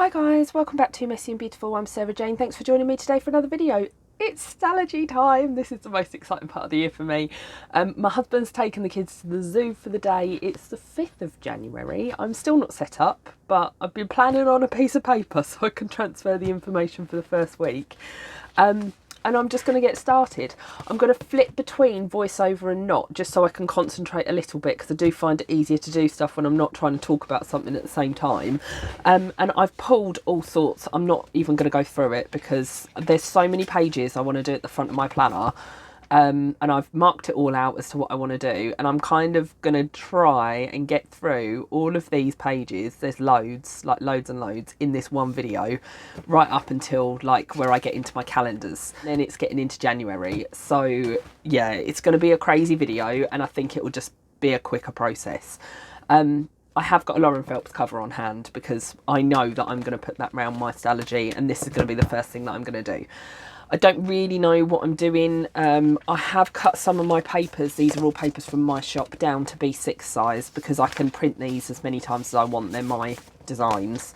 Hi guys, welcome back to Messy and Beautiful. I'm Sarah Jane. Thanks for joining me today for another video. It's Stalogy time. This is the most exciting part of the year for me. My husband's taken the kids to the zoo for the day. It's the 5th of January. I'm still not set up, but I've been planning on a piece of paper so I can transfer the information for the first week. And I'm just going to get started. I'm going to flip between voiceover and not, just so I can concentrate a little bit, because I do find it easier to do stuff when I'm not trying to talk about something at the same time. And I've pulled all sorts. I'm not even going to go through it because there's so many pages I want to do at the front of my planner. And I've marked it all out as to what I want to do, and I'm kind of going to try and get through all of these pages. There's loads, like loads and loads in this one video, right up until like where I get into my calendars. Then it's getting into January, so yeah, it's going to be a crazy video, and I think it will just be a quicker process. I have got a Lauren Phelps cover on hand because I know that I'm going to put that around my Stalogy, and this is going to be the first thing that I'm going to do. I don't really know what I'm doing. I have cut some of my papers, these are all papers from my shop, down to B6 size because I can print these as many times as I want. They're my designs.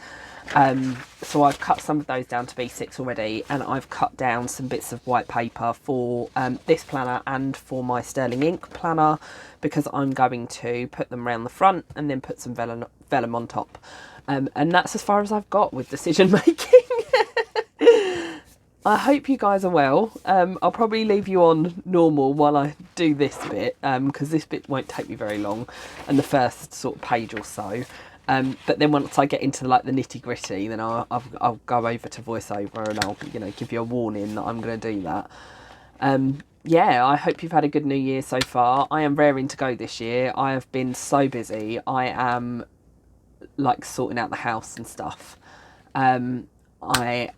So I've cut some of those down to B6 already, and I've cut down some bits of white paper for this planner and for my sterling ink planner, because I'm going to put them around the front and then put some vellum on top. And that's as far as I've got with decision making. I hope you guys are well. I'll probably leave you on normal while I do this bit, because this bit won't take me very long, and the first sort of page or so. But then once I get into like the nitty gritty, then I'll go over to voiceover, and I'll give you a warning that I'm going to do that. Yeah, I hope you've had a good New Year so far. I am raring to go this year. I have been so busy. I am like sorting out the house and stuff. I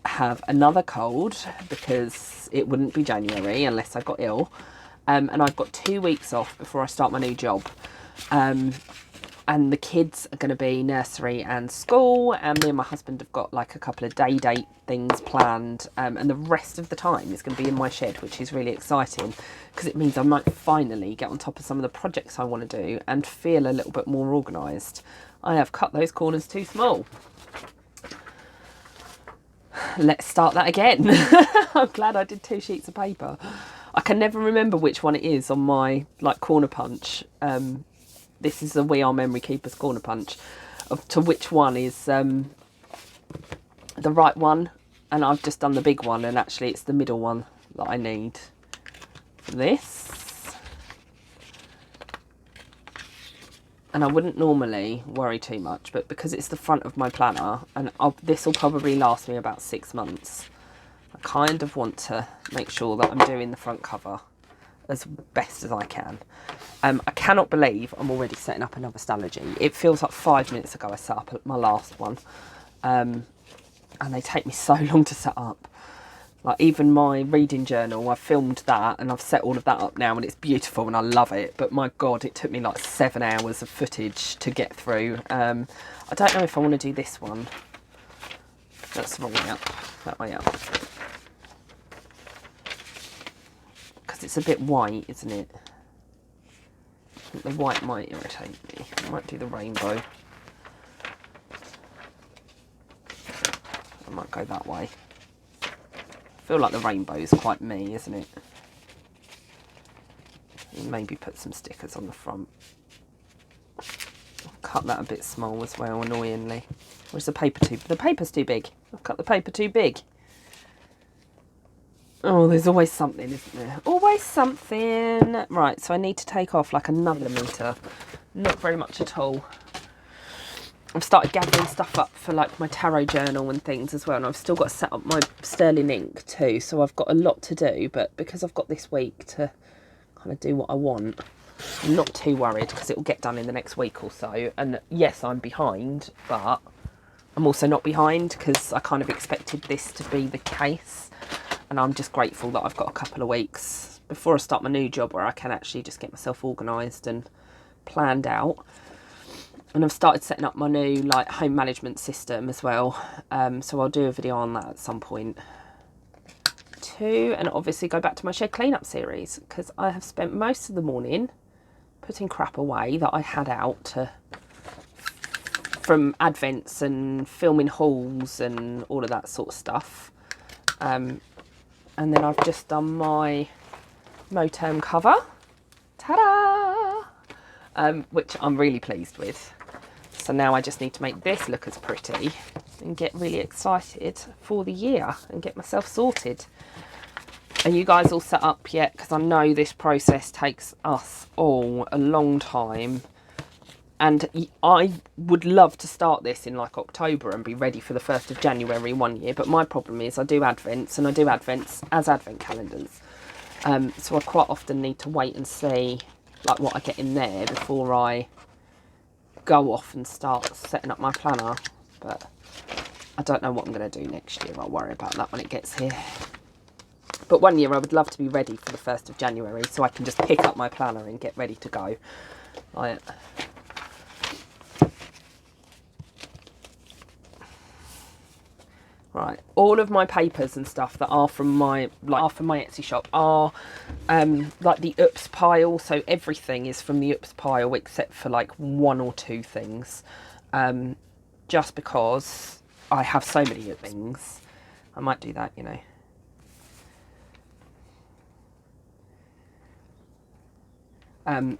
have another cold because it wouldn't be January unless I got ill, and I've got 2 weeks off before I start my new job, and the kids are going to be nursery and school, and me and my husband have got like a couple of day date things planned, and the rest of the time is going to be in my shed, which is really exciting because it means I might finally get on top of some of the projects I want to do and feel a little bit more organised. I have cut those corners too small. Let's start that again. I'm glad I did 2 sheets of paper. I can never remember which one it is on my like corner punch. This is the We Are Memory Keepers corner punch, to which one is the right one, and I've just done the big one, and actually it's the middle one that I need for this. And I wouldn't normally worry too much, but because it's the front of my planner, and this will probably last me about 6 months, I kind of want to make sure that I'm doing the front cover as best as I can. I cannot believe I'm already setting up another Stalogy. It feels like 5 minutes ago I set up my last one, and they take me so long to set up. Like even my reading journal, I've filmed that and I've set all of that up now, and it's beautiful and I love it. But my God, it took me like 7 hours of footage to get through. I don't know if I want to do this one. That's the wrong way up. That way up. Because it's a bit white, isn't it? I think the white might irritate me. I might do the rainbow. I might go that way. I feel like the rainbow is quite me, isn't it? And maybe put some stickers on the front. I'll cut that a bit small as well, annoyingly. Or is the paper too... The paper's too big. I've cut the paper too big. Oh, there's always something, isn't there? Always something. Right, so I need to take off like another metre. Not very much at all. I've started gathering stuff up for like my tarot journal and things as well, and I've still got to set up my sterling ink too, so I've got a lot to do. But because I've got this week to kind of do what I want, I'm not too worried because it will get done in the next week or so. And yes, I'm behind, but I'm also not behind because I kind of expected this to be the case, and I'm just grateful that I've got a couple of weeks before I start my new job where I can actually just get myself organised and planned out. And I've started setting up my new like home management system as well, so I'll do a video on that at some point too, and obviously go back to my shed cleanup series because I have spent most of the morning putting crap away that I had out to from advents and filming hauls and all of that sort of stuff. And then I've just done my Moterm cover, ta-da, which I'm really pleased with. So now I just need to make this look as pretty and get really excited for the year and get myself sorted. Are you guys all set up yet? Because I know this process takes us all a long time. And I would love to start this in like October and be ready for the 1st of January one year. But my problem is I do Advents, and I do Advents as Advent calendars. So I quite often need to wait and see like what I get in there before I go off and start setting up my planner. But I don't know what I'm going to do next year. I'll worry about that when it gets here. But one year I would love to be ready for the 1st of January so I can just pick up my planner and get ready to go. Right, all of my papers and stuff that are from my Etsy shop are like the oops pile. So everything is from the oops pile except for like 1 or 2 things. Just because I have so many things. I might do that, you know.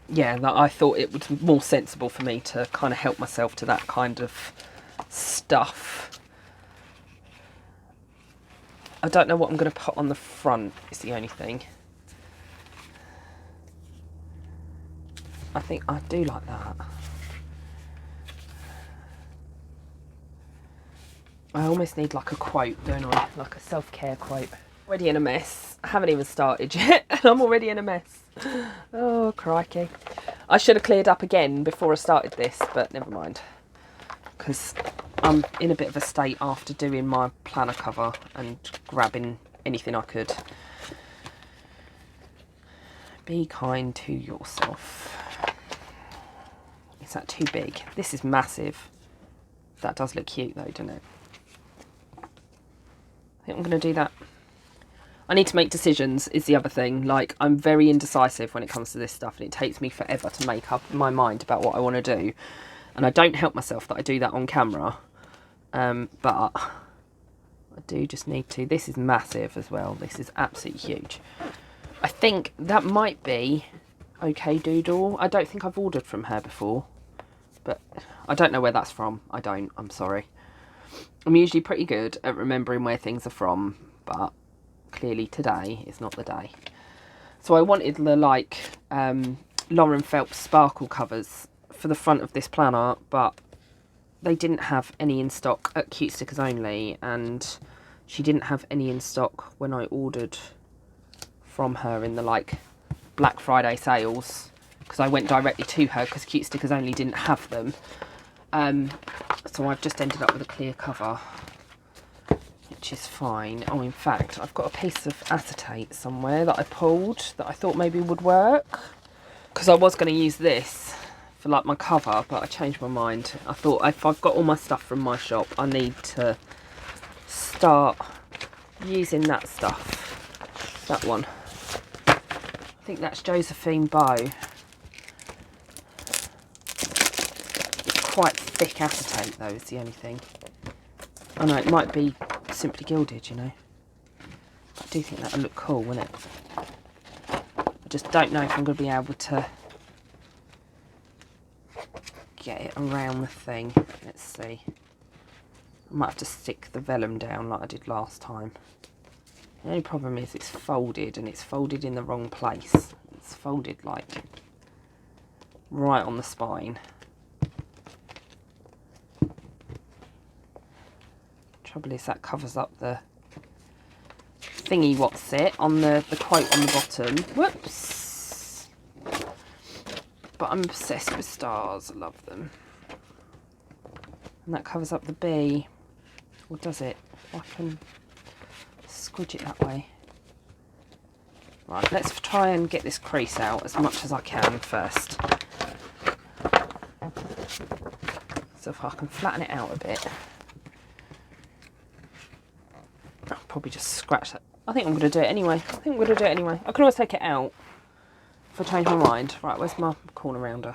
Yeah, I thought it was more sensible for me to kind of help myself to that kind of stuff. I don't know what I'm going to put on the front, is the only thing. I think I do like that. I almost need like a quote, don't I? Like a self-care quote. Already in a mess. I haven't even started yet and I'm already in a mess. Oh, crikey. I should have cleared up again before I started this, but never mind. Because I'm in a bit of a state after doing my planner cover and grabbing anything I could. Be kind to yourself. Is that too big? This is massive. That does look cute though, doesn't it? I think I'm going to do that. I need to make decisions is the other thing. Like, I'm very indecisive when it comes to this stuff, and it takes me forever to make up my mind about what I want to do. And I don't help myself that I do that on camera. But I do just need to. This is massive as well. This is absolutely huge. I think that might be OK Doodle. I don't think I've ordered from her before. But I don't know where that's from. I'm sorry. I'm usually pretty good at remembering where things are from, but clearly today is not the day. So I wanted the like Lauren Phelps sparkle covers for the front of this planner, but they didn't have any in stock at Cute Stickers Only, and she didn't have any in stock when I ordered from her in the like Black Friday sales, because I went directly to her because Cute Stickers Only didn't have them. So I've just ended up with a clear cover, which is fine. Oh, in fact, I've got a piece of acetate somewhere that I pulled that I thought maybe would work, because I was going to use this for like my cover, but I changed my mind. I thought if I've got all my stuff from my shop, I need to start using that stuff. That one. I think that's Josephine Bow. Quite thick acetate though is the only thing. I know it might be Simply Gilded, you know. I do think that would look cool, wouldn't it? I just don't know if I'm going to be able to get it around the thing. Let's see. I might have to stick the vellum down like I did last time. The only problem is it's folded, and it's folded in the wrong place. It's folded like right on the spine. Trouble is that covers up the thingy what's it on the quote on the bottom. Whoops. But I'm obsessed with stars. I love them. And that covers up the B. Or does it? I can squidge it that way. Right, let's try and get this crease out as much as I can first. So if I can flatten it out a bit. I'll probably just scratch that. I think I'm going to do it anyway. I can always take it out if I change my mind. Right, where's my corner rounder?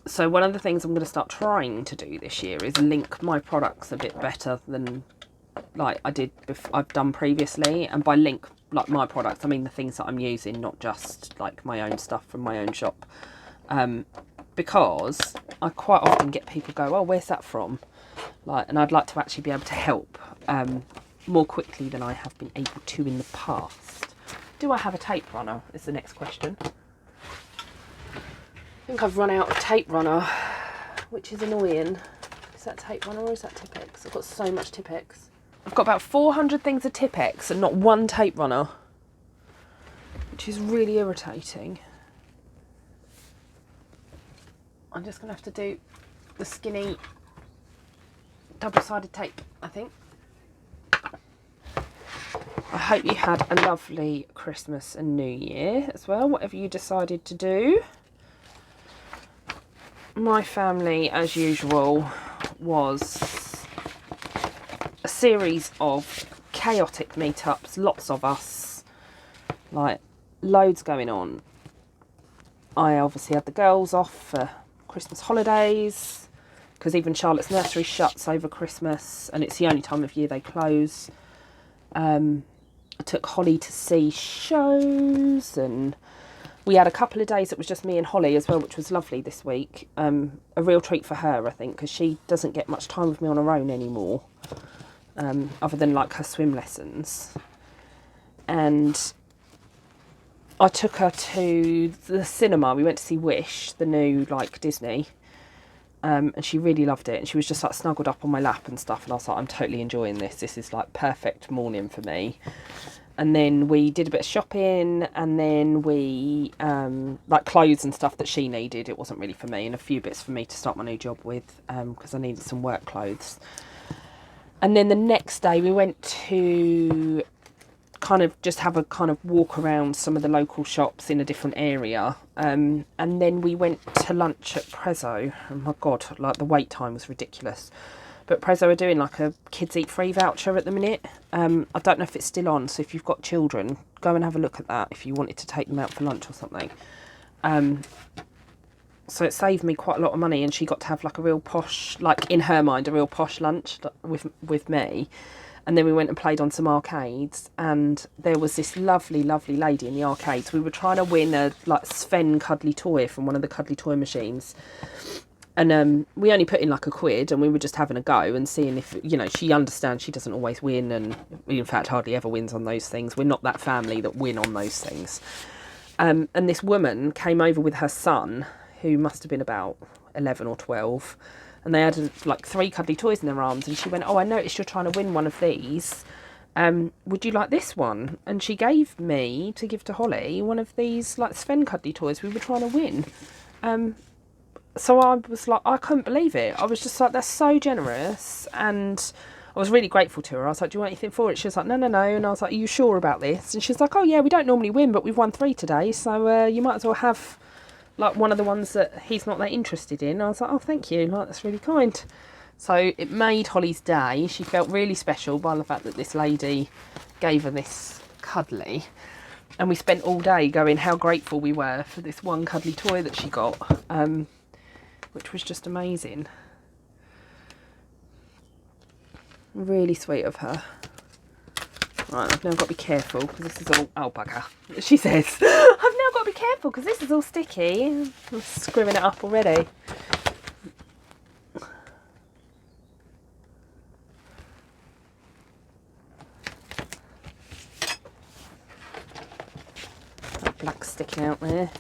So one of the things I'm going to start trying to do this year is link my products a bit better than like I've done previously. And by link, like my products, I mean the things that I'm using, not just like my own stuff from my own shop. Because I quite often get people go, oh, where's that from? Like, and I'd like to actually be able to help more quickly than I have been able to in the past. Do I have a tape runner is the next question. I think I've run out of tape runner, which is annoying. Is that tape runner or is that Tipp-Ex? I've got so much Tipp-Ex. I've got about 400 things of Tipp-Ex and not one tape runner, which is really irritating. I'm just going to have to do the skinny double-sided tape, I think. I hope you had a lovely Christmas and New Year as well, whatever you decided to do. My family, as usual, was a series of chaotic meetups, lots of us, like loads going on. I obviously had the girls off for Christmas holidays because even Charlotte's nursery shuts over Christmas and it's the only time of year they close. I took Holly to see shows and we had a couple of days that was just me and Holly as well, which was lovely this week. A real treat for her, I think, because she doesn't get much time with me on her own anymore, other than like her swim lessons. And I took her to the cinema. We went to see Wish, the new like Disney, and she really loved it. And she was just like snuggled up on my lap and stuff. And I was like, I'm totally enjoying this. This is like perfect morning for me. And then we did a bit of shopping, and then we like clothes and stuff that she needed. It wasn't really for me, and a few bits for me to start my new job with because I needed some work clothes. And then the next day we went to kind of just have a kind of walk around some of the local shops in a different area. And then we went to lunch at Prezzo. Oh my God, like the wait time was ridiculous. But Prezzo are doing like a kids eat free voucher at the minute. I don't know if it's still on, so if you've got children, go and have a look at that if you wanted to take them out for lunch or something. So it saved me quite a lot of money, and she got to have like a real posh, like in her mind, a real posh lunch with me. And then we went and played on some arcades, and there was this lovely, lovely lady in the arcades. We were trying to win a like Sven cuddly toy from one of the cuddly toy machines. And we only put in like £1, and we were just having a go and seeing if, you know, she understands she doesn't always win, and in fact hardly ever wins on those things. We're not that family that win on those things. And this woman came over with her son, who must have been about 11 or 12, and they had like 3 cuddly toys in their arms, and she went, oh, I noticed you're trying to win one of these. Would you like this one? And she gave me, to give to Holly, one of these like Sven cuddly toys we were trying to win. So I was like, I couldn't believe it. I was just like, that's so generous. And I was really grateful to her. I was like, do you want anything for it? She was like, no. And I was like, are you sure about this? And she's like, oh yeah, we don't normally win, but we've won 3 today. So you might as well have like one of the ones that he's not that interested in. I was like, oh, thank you. Like, that's really kind. So it made Holly's day. She felt really special by the fact that this lady gave her this cuddly. And we spent all day going how grateful we were for this one cuddly toy that she got. Which was just amazing. Really sweet of her. Right, I've now got to be careful because this is all... Oh, bugger. She says, I've now got to be careful because this is all sticky. I'm screwing it up already. That black's sticking out there.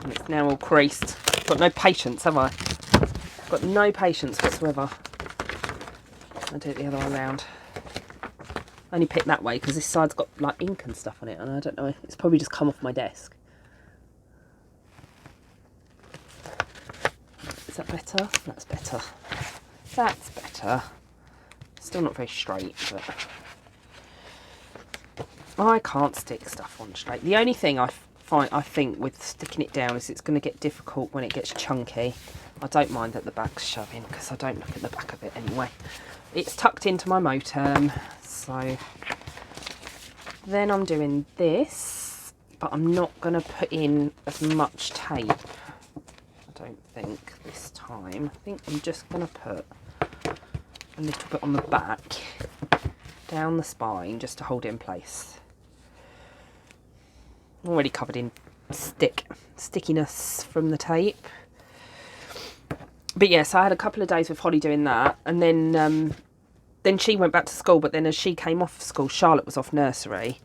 And it's now all creased. Got no patience, have I? Got no patience whatsoever. I'll do it the other way around. I only picked that way because this side's got like ink and stuff on it, and I don't know, it's probably just come off my desk. Is that better? That's better. That's better. Still not very straight, but I can't stick stuff on straight. The only thing I think with sticking it down is it's going to get difficult when it gets chunky. I don't mind that the back's shoving because I don't look at the back of it anyway. It's tucked into my motorm, so then I'm doing this but I'm not going to put in as much tape, I don't think, this time. I think I'm just going to put a little bit on the back, down the spine, just to hold it in place. Already covered in stickiness from the tape. But yeah, so I had a couple of days with Holly doing that, and then she went back to school, but then as she came off school, Charlotte was off nursery,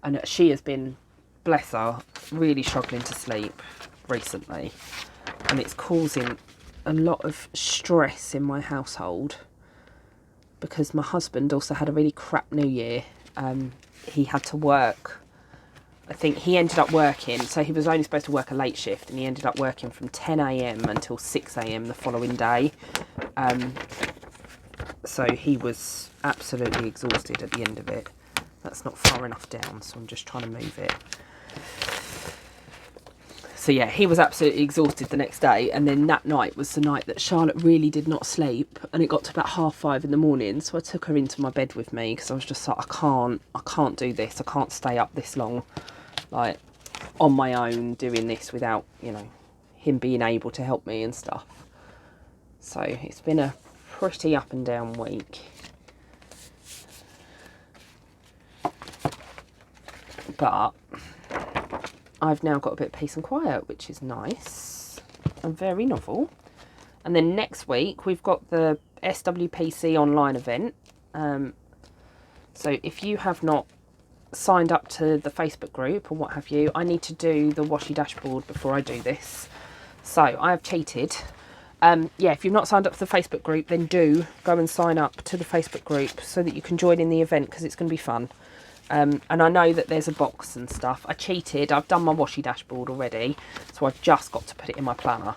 and she has been, bless her, really struggling to sleep recently, and it's causing a lot of stress in my household because my husband also had a really crap New Year. He had to work. I think he ended up working, so he was only supposed to work a late shift, and he ended up working from 10 a.m. until 6 a.m. the following day. So he was absolutely exhausted at the end of it. That's not far enough down, so I'm just trying to move it. So yeah, he was absolutely exhausted the next day, and then that night was the night that Charlotte really did not sleep, and it got to about 5:30 in the morning, so I took her into my bed with me because I was just like, I can't do this. I can't stay up this long, like, on my own doing this without, you know, him being able to help me and stuff. So it's been a pretty up and down week. But I've now got a bit of peace and quiet, which is nice and very novel. And then next week we've got the SWPC online event. So if you have not signed up to the Facebook group or what have you, I need to do the washi dashboard before I do this. So I have cheated. Yeah, if you've not signed up to the Facebook group, then do go and sign up to the Facebook group so that you can join in the event, because it's going to be fun. And I know that there's a box and stuff. I cheated. I've done my washi dashboard already, so I've just got to put it in my planner.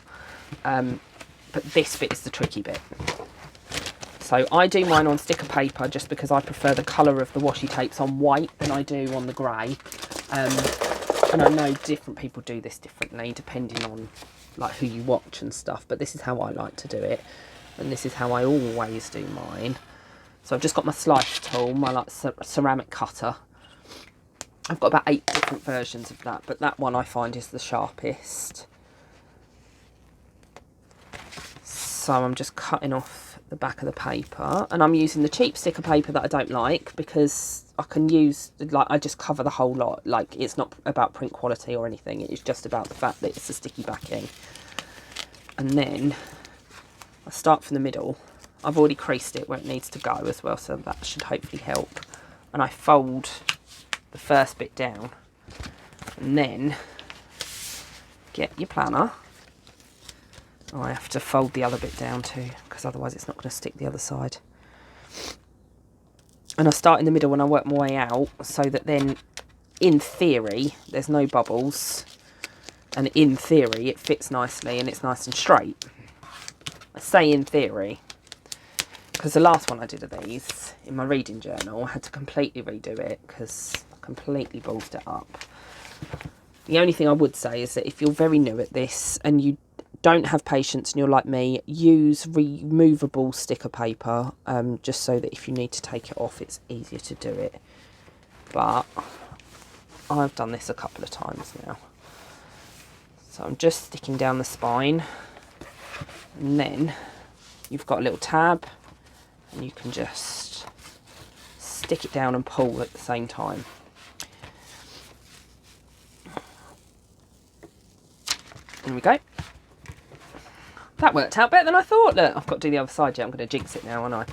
But this bit is the tricky bit. So I do mine on sticker paper just because I prefer the colour of the washi tapes on white than I do on the grey. And I know different people do this differently depending on like who you watch and stuff, but this is how I like to do it, and this is how I always do mine. So I've just got my slice tool, my like ceramic cutter. I've got about 8 different versions of that, but that one I find is the sharpest. So I'm just cutting off the back of the paper, and I'm using the cheap sticker paper that I don't like because I can use, like, I just cover the whole lot. Like, it's not about print quality or anything, it's just about the fact that it's a sticky backing. And then I start from the middle. I've already creased it where it needs to go as well, so that should hopefully help. And I fold the first bit down, and then get your planner. Oh, I have to fold the other bit down too, because otherwise it's not going to stick the other side. And I start in the middle when I work my way out, so that then, in theory, there's no bubbles, and in theory it fits nicely and it's nice and straight. I say in theory, because the last one I did of these in my reading journal, I had to completely redo it because I completely ballsed it up. The only thing I would say is that if you're very new at this and you don't have patience and you're like me, use removable sticker paper, just so that if you need to take it off, it's easier to do it. But I've done this a couple of times now. So I'm just sticking down the spine, and then you've got a little tab, and you can just stick it down and pull at the same time. There we go. That worked out better than I thought. Look, I've got to do the other side yet. I'm going to jinx it now, aren't I?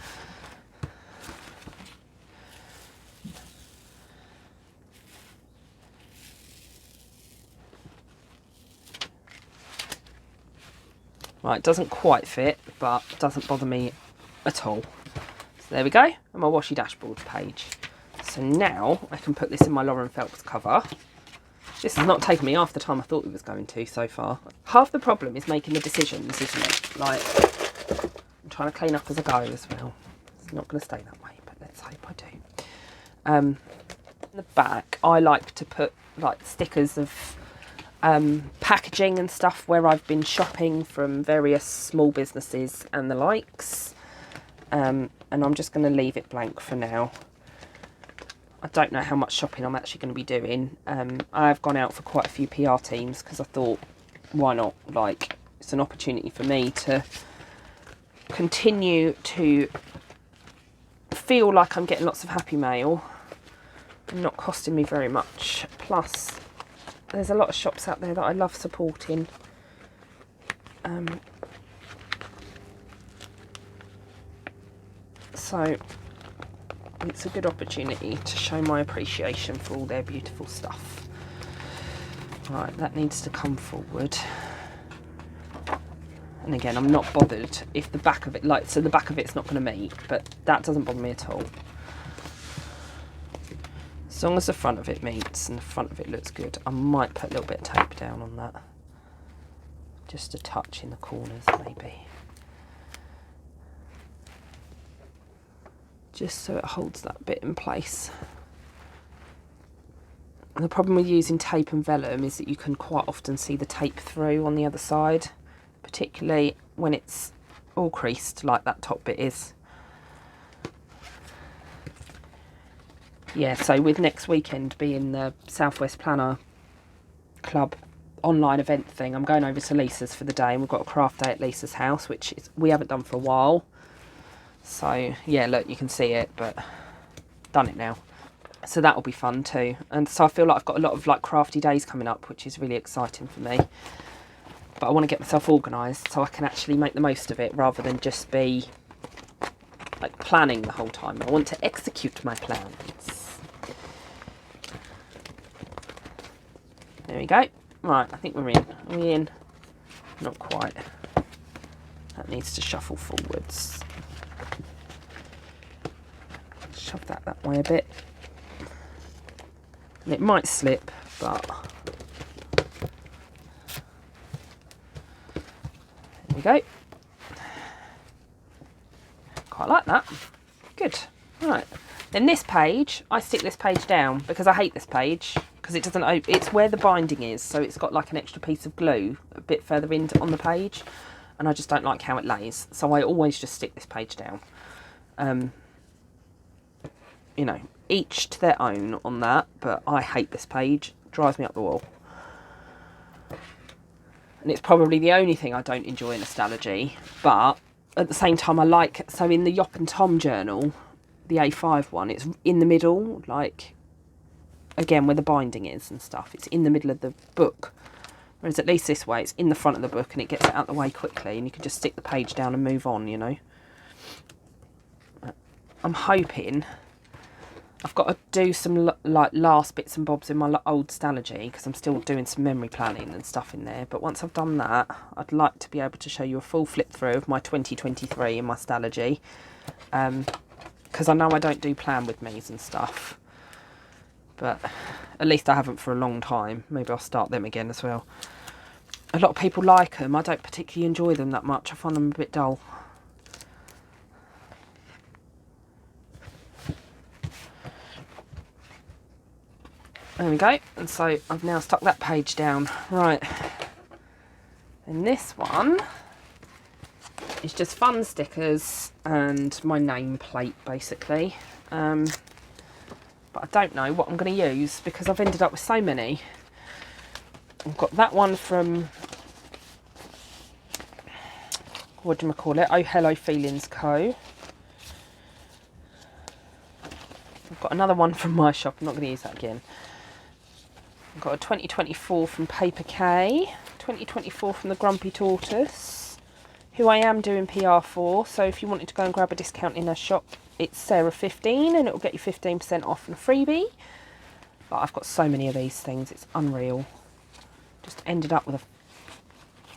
Right, it doesn't quite fit, but doesn't bother me at all. So there we go, and my washi dashboard page. So now I can put this in my Lauren Phelps cover. This has not taken me half the time I thought it was going to so far. Half the problem is making the decisions, isn't it? Like, I'm trying to clean up as I go as well. It's not going to stay that way, but let's hope I do. In the back, I like to put like stickers of packaging and stuff where I've been shopping from various small businesses and the likes. And I'm just going to leave it blank for now. I don't know how much shopping I'm actually going to be doing. I've gone out for quite a few PR teams because I thought, why not? Like, it's an opportunity for me to continue to feel like I'm getting lots of happy mail and not costing me very much. Plus, there's a lot of shops out there that I love supporting. So it's a good opportunity to show my appreciation for all their beautiful stuff. Right, that needs to come forward. And again, I'm not bothered if the back of it, so the back of it's not going to meet, but that doesn't bother me at all. As long as the front of it meets and the front of it looks good, I might put a little bit of tape down on that. Just a touch in the corners, maybe. Just so it holds that bit in place. And the problem with using tape and vellum is that you can quite often see the tape through on the other side, particularly when it's all creased like that top bit is. Yeah, so with next weekend being the Southwest Planner Club online event thing, I'm going over to Lisa's for the day, and we've got a craft day at Lisa's house, which we haven't done for a while. So yeah, look, you can see it, but done it now. So that'll be fun too. And so I feel like I've got a lot of like crafty days coming up, which is really exciting for me. But I want to get myself organised so I can actually make the most of it rather than just be like planning the whole time. I want to execute my plans. There we go. Right, I think we're in. Are we in? Not quite. That needs to shuffle forwards. Shove that way a bit. And it might slip, but there we go. Quite like that. Good. Right. Then this page, I stick this page down because I hate this page because it doesn't open. It's where the binding is, so it's got like an extra piece of glue a bit further in on the page, and I just don't like how it lays. So I always just stick this page down. You know, each to their own on that, but I hate this page. It drives me up the wall. And it's probably the only thing I don't enjoy in a Stalogy, but at the same time I like, so in the Yop and Tom journal, the A5 one, it's in the middle, like, again, where the binding is and stuff. It's in the middle of the book. Whereas at least this way, it's in the front of the book and it gets it out of the way quickly and you can just stick the page down and move on, you know. I'm hoping I've got to do some like last bits and bobs in my old Stalogy because I'm still doing some memory planning and stuff in there. But once I've done that, I'd like to be able to show you a full flip through of my 2023 in my Stalogy. Because I know I don't do plan with me's and stuff. But at least I haven't for a long time. Maybe I'll start them again as well. A lot of people like them. I don't particularly enjoy them that much. I find them a bit dull. There we go, and so I've now stuck that page down. Right, and this one is just fun stickers and my nameplate basically. But I don't know what I'm going to use because I've ended up with so many. I've got that one from, what do you call it? Oh Hello Feelings Co. I've got another one from my shop, I'm not going to use that again. I've got a 2024 from Paper K, 2024 from the Grumpy Tortoise, who I am doing PR for, so if you wanted to go and grab a discount in her shop, it's Sarah15 and it will get you 15% off and a freebie. But I've got so many of these things, it's unreal. Just ended up with a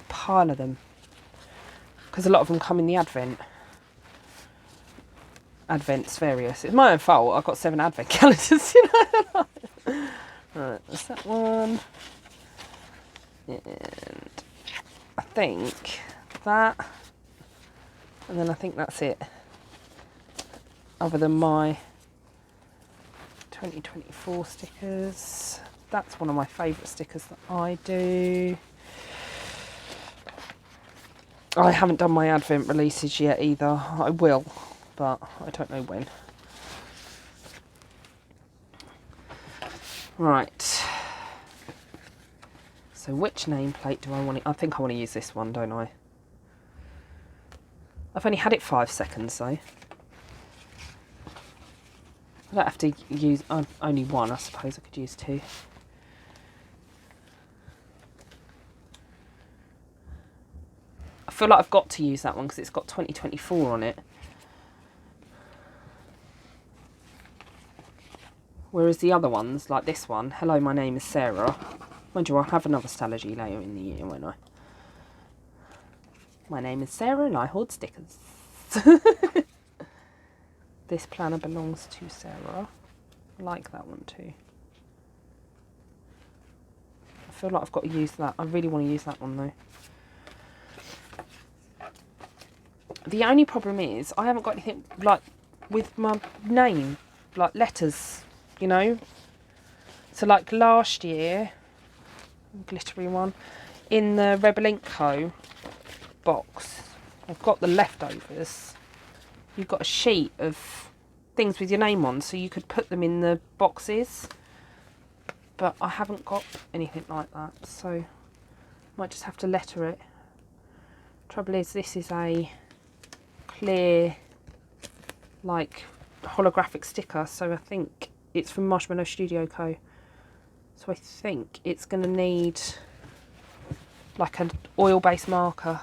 pile of them. Because a lot of them come in the Advents various. It's my own fault, I've got 7 Advent calendars, you know. Right, that's that one. And I think that, and then I think that's it. Other than my 2024 stickers. That's one of my favourite stickers that I do. I haven't done my Advent releases yet either. I will, but I don't know when. Right. So which nameplate do I want to... I think I want to use this one, don't I? I've only had it 5 seconds, though. I don't have to use only one. I suppose I could use 2. I feel like I've got to use that one because it's got 2024 on it. Whereas the other ones, like this one, hello, my name is Sarah. Mind you, I'll have another Stalogy later in the year, won't I? My name is Sarah and I hoard stickers. This planner belongs to Sarah. I like that one too. I feel like I've got to use that. I really want to use that one though. The only problem is I haven't got anything like with my name, like letters, you know. So like last year, glittery one, in the Rebel Ink Co box, I've got the leftovers. You've got a sheet of things with your name on, so you could put them in the boxes. But I haven't got anything like that, so might just have to letter it. Trouble is, this is a clear, like, holographic sticker, so I think it's from Marshmallow Studio Co. So I think it's going to need like an oil-based marker.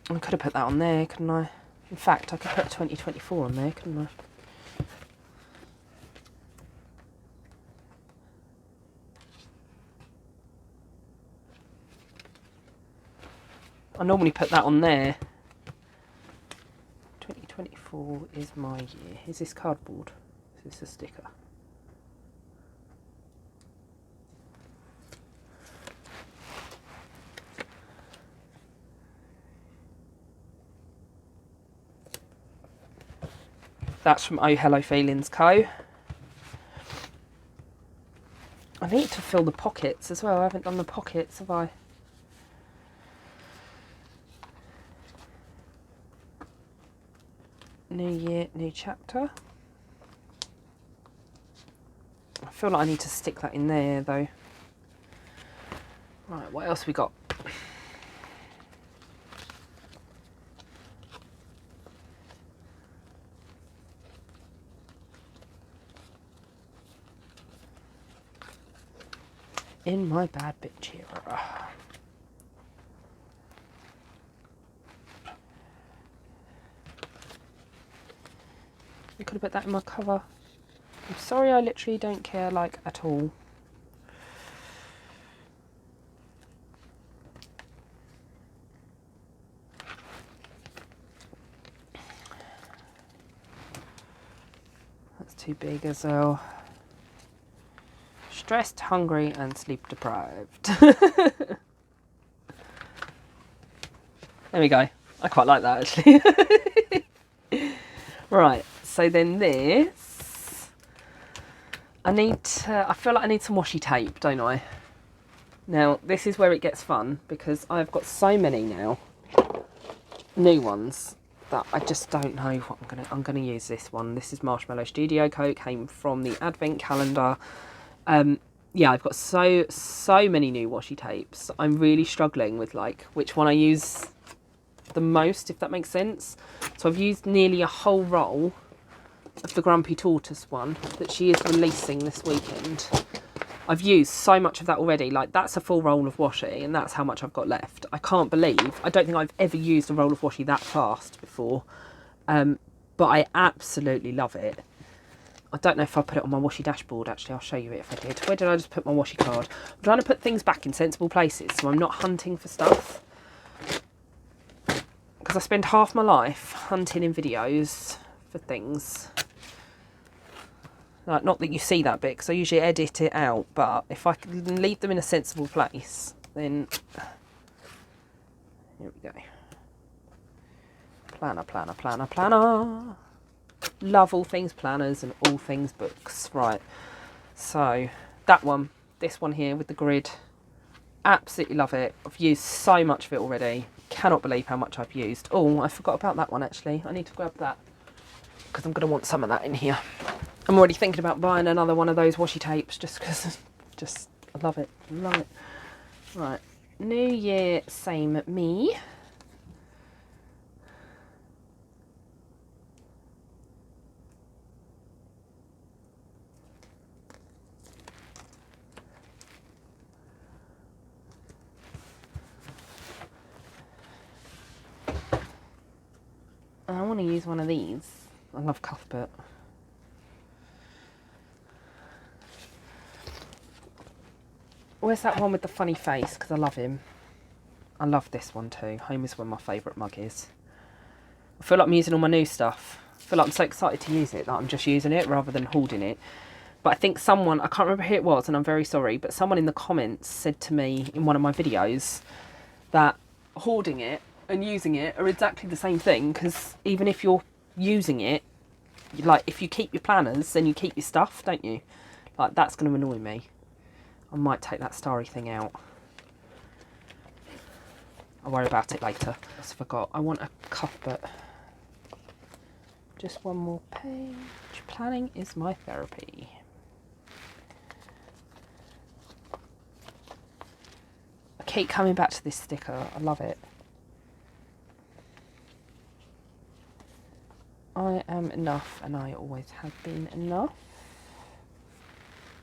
I could have put that on there, couldn't I? In fact, I could put 2024 on there, couldn't I normally put that on there. 2024 is my year. Is this cardboard? Is this a sticker? That's from Oh Hello Feelings Co. I need to fill the pockets as well. I haven't done the pockets, have I? New year, new chapter. I feel like I need to stick that in there though. Right, what else we got? In my bad bitch here. You could have put that in my cover. I'm sorry, I literally don't care, like, at all. That's too big as well. Stressed, hungry and sleep deprived. There we go. I quite like that actually. Right, so then this, I feel like I need some washi tape, don't I? Now this is where it gets fun because I've got so many now, new ones, that I just don't know what I'm gonna use this one. This is Marshmallow Studio Co. Came from the advent calendar. Yeah, I've got so many new washi tapes. I'm really struggling with like which one I use the most, if that makes sense. So I've used nearly a whole roll of the Grumpy Tortoise one that she is releasing this weekend. I've used so much of that already. Like, that's a full roll of washi and that's how much I've got left. I can't believe, I don't think I've ever used a roll of washi that fast before. But I absolutely love it. I don't know if I put it on my washi dashboard, actually. I'll show you it if I did. Where did I just put my washi card? I'm trying to put things back in sensible places so I'm not hunting for stuff. Because I spend half my life hunting in videos for things. Like, not that you see that bit, because I usually edit it out, but if I can leave them in a sensible place, then... Here we go. Planner, planner, planner, planner. Love all things planners and all things books. Right, so that one, this one here with the grid, absolutely love it. I've used so much of it already. Cannot believe how much I've used. Oh, I forgot about that one actually. I need to grab that because I'm going to want some of that in here. I'm already thinking about buying another one of those washi tapes just because I love it. Love it. Right. New year, same me. I want to use one of these. I love Cuthbert. Where's that one with the funny face? Because I love him. I love this one too. Home is where my favourite mug is. I feel like I'm using all my new stuff. I feel like I'm so excited to use it that I'm just using it rather than hoarding it. But I think someone, I can't remember who it was, and I'm very sorry, but someone in the comments said to me in one of my videos that hoarding it and using it are exactly the same thing, because even if you're using it, like if you keep your planners, then you keep your stuff, don't you? Like that's going to annoy me. I might take that starry thing out. I'll worry about it later. I just forgot. I want a Cuthbert. Just one more page. Planning is my therapy. I keep coming back to this sticker. I love it. I am enough, and I always have been enough.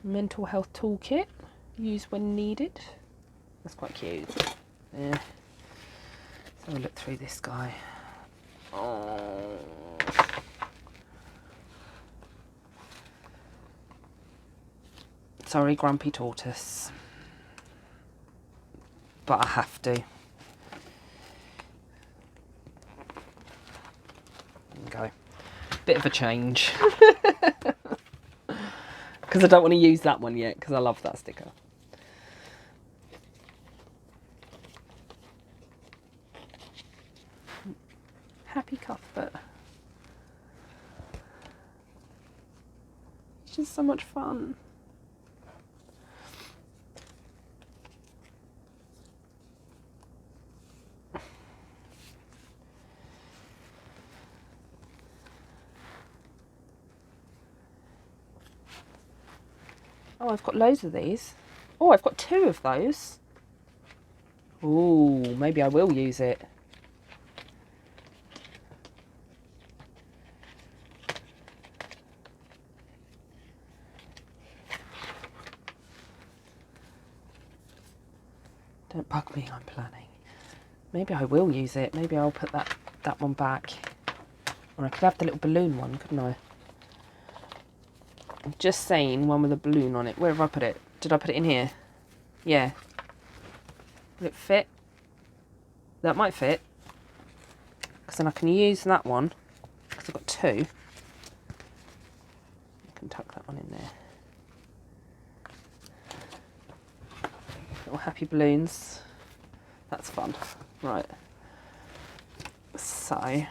Mental health toolkit. Use when needed. That's quite cute. Yeah. Let's have a look through this guy. Oh. Sorry, Grumpy Tortoise. But I have to. There you go. Bit of a change. Because I don't want to use that one yet, because I love that sticker. Happy Cuthbert. It's just so much fun. Oh, I've got loads of these. Oh, I've got 2 of those. Ooh, maybe I will use it. Don't bug me, I'm planning. Maybe I will use it. Maybe I'll put that one back. Or I could have the little balloon one, couldn't I? I'm just saying, one with a balloon on it. Where have I put it? Did I put it in here? Yeah. Will it fit? That might fit. Because then I can use that one. Because I've got 2. I can tuck that one in there. Little happy balloons. That's fun. Right. So.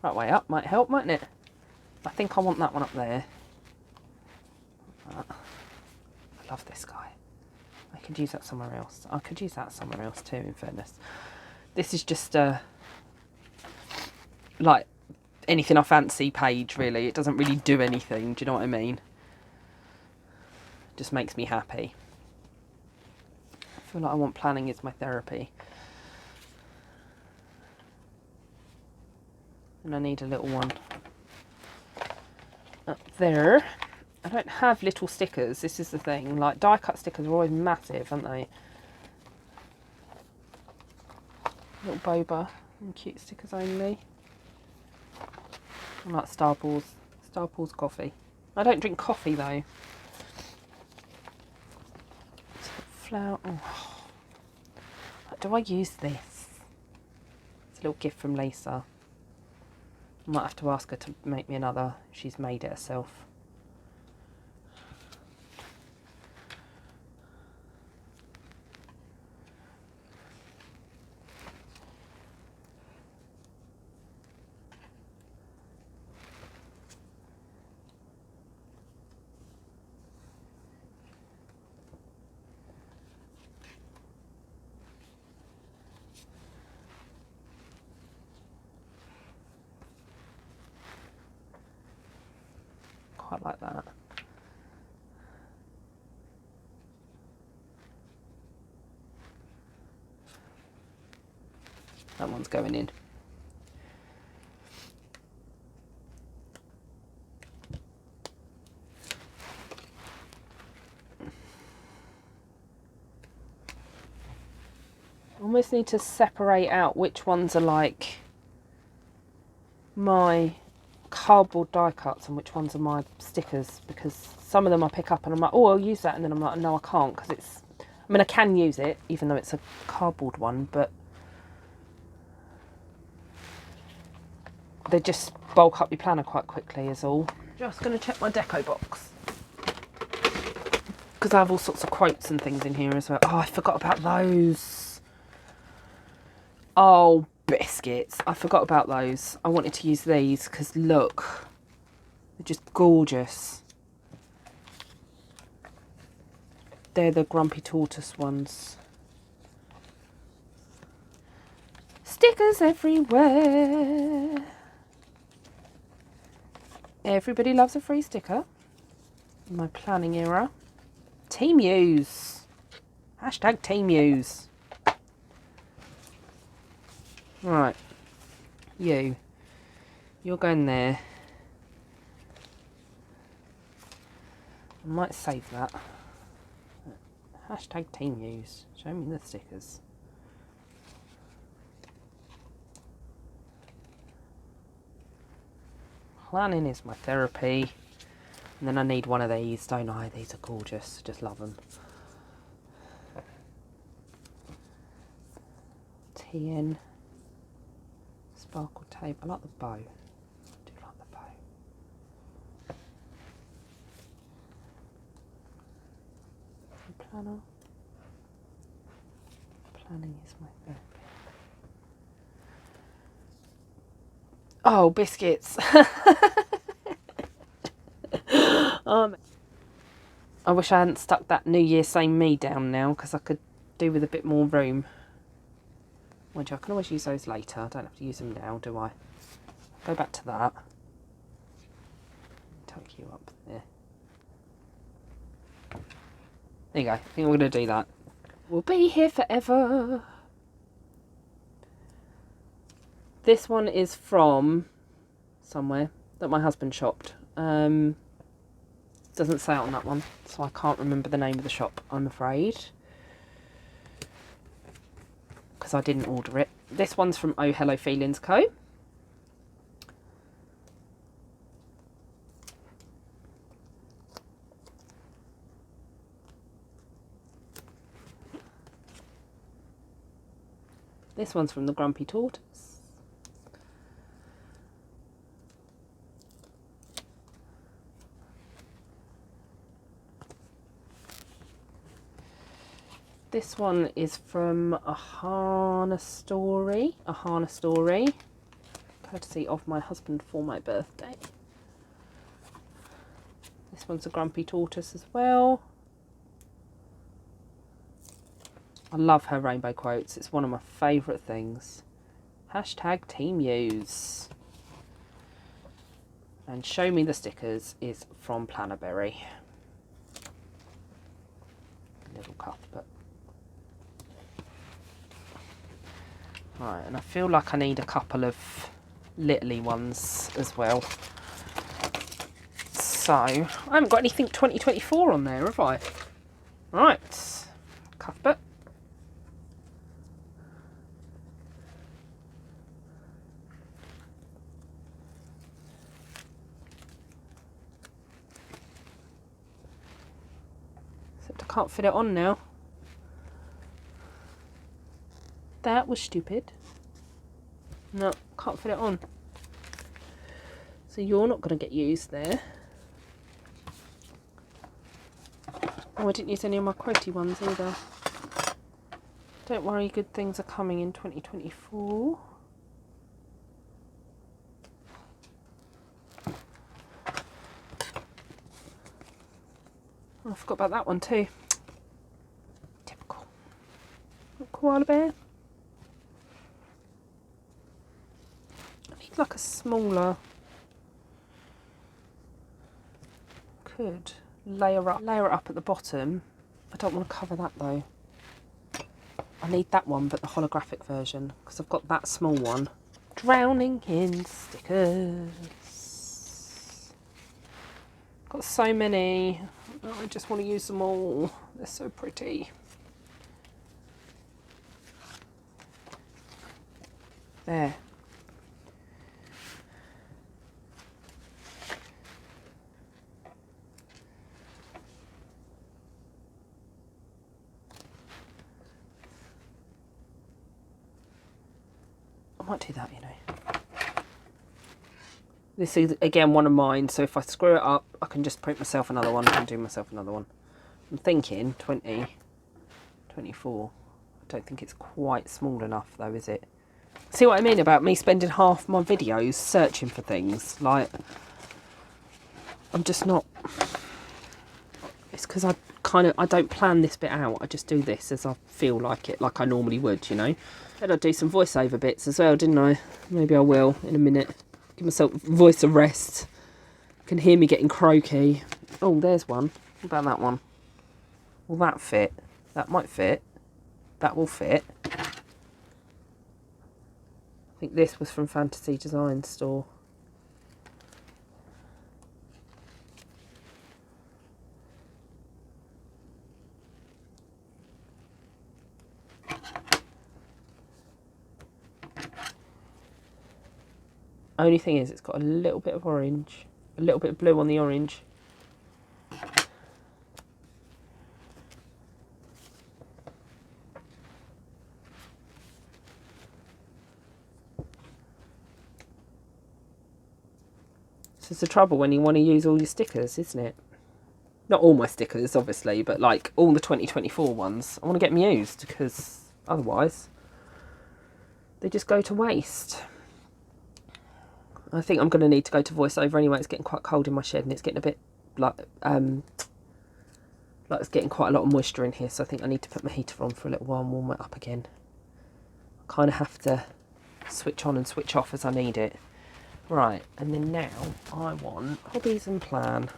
Right way up might help, mightn't it? I think I want that one up there. I love this guy. I could use that somewhere else. I could use that somewhere else too, in fairness. This is just like anything I fancy page, really. It doesn't really do anything, do you know what I mean? It just makes me happy. I feel like I want planning as my therapy. And I need a little one up there. I don't have little stickers, this is the thing. Like, die cut stickers are always massive, aren't they? Little boba and cute stickers only. I like Star Balls coffee. I don't drink coffee though. Flower. Oh. Do I use this? It's a little gift from Lisa. I might have to ask her to make me another. She's made it herself. quite like that. That one's going in. Almost need to separate out which ones are like my cardboard die cuts and which ones are my stickers, because some of them I pick up and I'm like, oh, I'll use that, and then I'm like, no, I can't, because it's, I mean, I can use it even though it's a cardboard one, but they just bulk up your planner quite quickly is all. Just going to check my deco box, because I have all sorts of quotes and things in here as well. Oh, I forgot about those. Oh, biscuits. I forgot about those. I wanted to use these because look, they're just gorgeous. They're the Grumpy Tortoise ones. Stickers everywhere. Everybody loves a free sticker in my planning era. Team use. Hashtag team use. Right, you're going there. I might save that. Hashtag team use. Show me the stickers. Planning is my therapy. And then I need one of these, don't I? These are gorgeous. Just love them. TN. Sparkle tape. I like the bow. I do like the bow. Planner. Planning is my therapy. Oh, biscuits. I wish I hadn't stuck that New Year Same Me down now, because I could do with a bit more room. Which I can always use those later. I don't have to use them now, do I? Go back to that. Tuck you up there. There you go. I think we're going to do that. We'll be here forever. This one is from somewhere that my husband shopped. Doesn't say it on that one, so I can't remember the name of the shop, I'm afraid, because I didn't order it. This one's from Oh Hello Feelings Co. This one's from the Grumpy Tortoise. This one is from a Hana Story, courtesy of my husband for my birthday. This one's a Grumpy Tortoise as well. I love her rainbow quotes. It's one of my favourite things. Hashtag team use. And Show Me the Stickers is from Plannerberry. Little Cuthbert. Right, and I feel like I need a couple of little ones as well. So, I haven't got anything 2024 on there, have I? Right, Cuthbert. Except I can't fit it on now. That was stupid. No, can't fit it on. So you're not going to get used there. Oh, I didn't use any of my quotey ones either. Don't worry, good things are coming in 2024. Oh, I forgot about that one too. Typical. Koala bear. I need like a smaller could layer it up at the bottom. I don't want to cover that though. I need that one, but the holographic version, because I've got that small one. Drowning in stickers. Got so many. I just want to use them all. They're so pretty. There. I might do that, you know. This is, again, one of mine, so if I screw it up, I can just print myself another one and do myself another one. I'm thinking 20, 24. I don't think it's quite small enough, though, is it? See what I mean about me spending half my videos searching for things? Like, I'm just not... It's because I don't plan this bit out. I just do this as I feel like it, like I normally would, you know? Said I'd do some voiceover bits as well, didn't I? Maybe I will in a minute. Give myself voice a rest. You can hear me getting croaky. Oh, there's one. What about that one? Will that fit? That might fit. That will fit. I think this was from Fantasy Design Store. Only thing is, it's got a little bit of orange, a little bit of blue on the orange. This is the trouble when you want to use all your stickers, isn't it? Not all my stickers, obviously, but like all the 2024 ones. I want to get them used, because otherwise they just go to waste. I think I'm going to need to go to voiceover anyway. It's getting quite cold in my shed and it's getting a bit like it's getting quite a lot of moisture in here, so I think I need to put my heater on for a little while and warm it up again. I kind of have to switch on and switch off as I need it. Right, and then now I want hobbies and plan.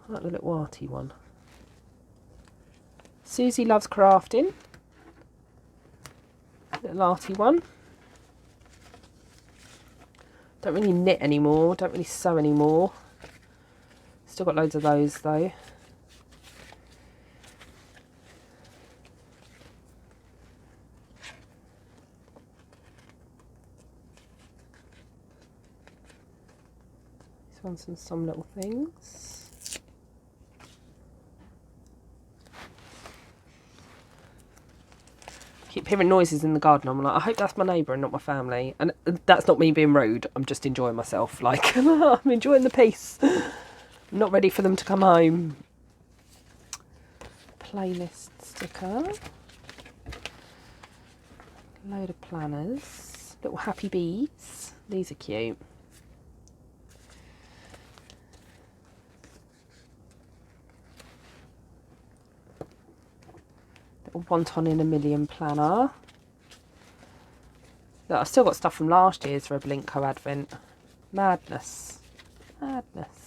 I like the little arty one. Susie loves crafting. Little arty one. Don't really knit anymore, don't really sew anymore. Still got loads of those though. This one's some little things. Keep hearing noises in the garden. I'm like, I hope that's my neighbour and not my family. And that's not me being rude. I'm just enjoying myself. Like, I'm enjoying the peace. I'm not ready for them to come home. Playlist sticker. Load of planners. Little happy beads. These are cute. Wonton in a Million planner. Look, I've still got stuff from last year's Reblinco Advent. Madness. Madness.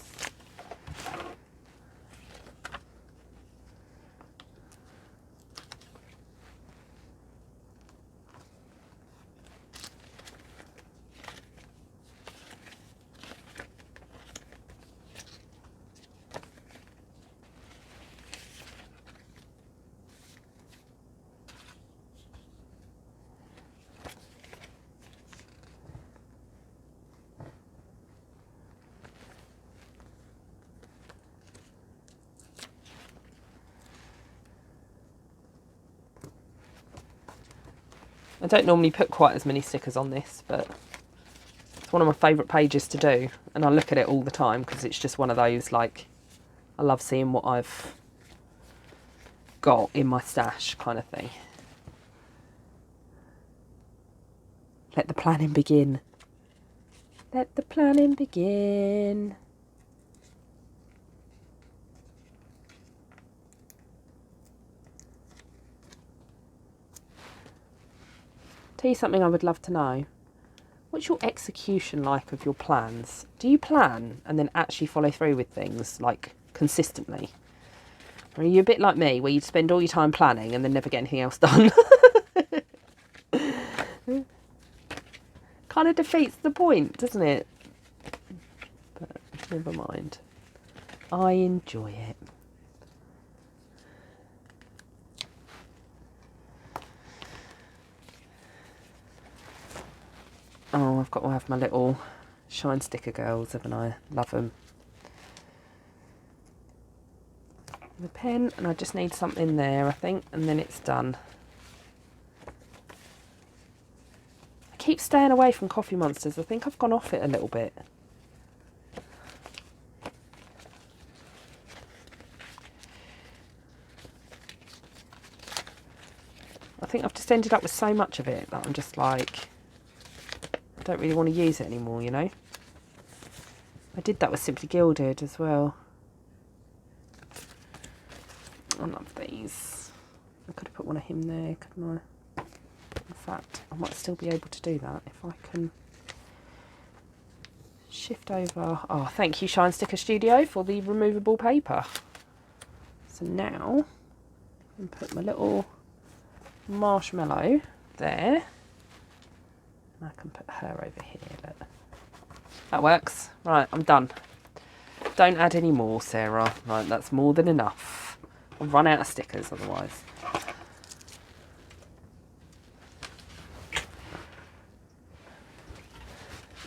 I don't normally put quite as many stickers on this, but it's one of my favourite pages to do, and I look at it all the time because it's just one of those, like, I love seeing what I've got in my stash kind of thing. Let the planning begin. Let the planning begin. Tell you something I would love to know. What's your execution like of your plans? Do you plan and then actually follow through with things, like, consistently? Or are you a bit like me, where you spend all your time planning and then never get anything else done? Kind of defeats the point, doesn't it? But never mind. I enjoy it. Oh, I've got to have my little shine sticker girls, haven't I? Love them. The pen, and I just need something there, I think, and then it's done. I keep staying away from Coffee Monsters. I think I've gone off it a little bit. I think I've just ended up with so much of it that I'm just like, I don't really want to use it anymore, you know? I did that with Simply Gilded as well. I love these. I could have put one of him there, couldn't I? In fact, I might still be able to do that if I can shift over. Oh, thank you, Shine Sticker Studio, for the removable paper. So now I can put my little marshmallow there. And I can put her over here. Look. That works. Right, I'm done. Don't add any more, Sarah. Right, that's more than enough. I'll run out of stickers otherwise.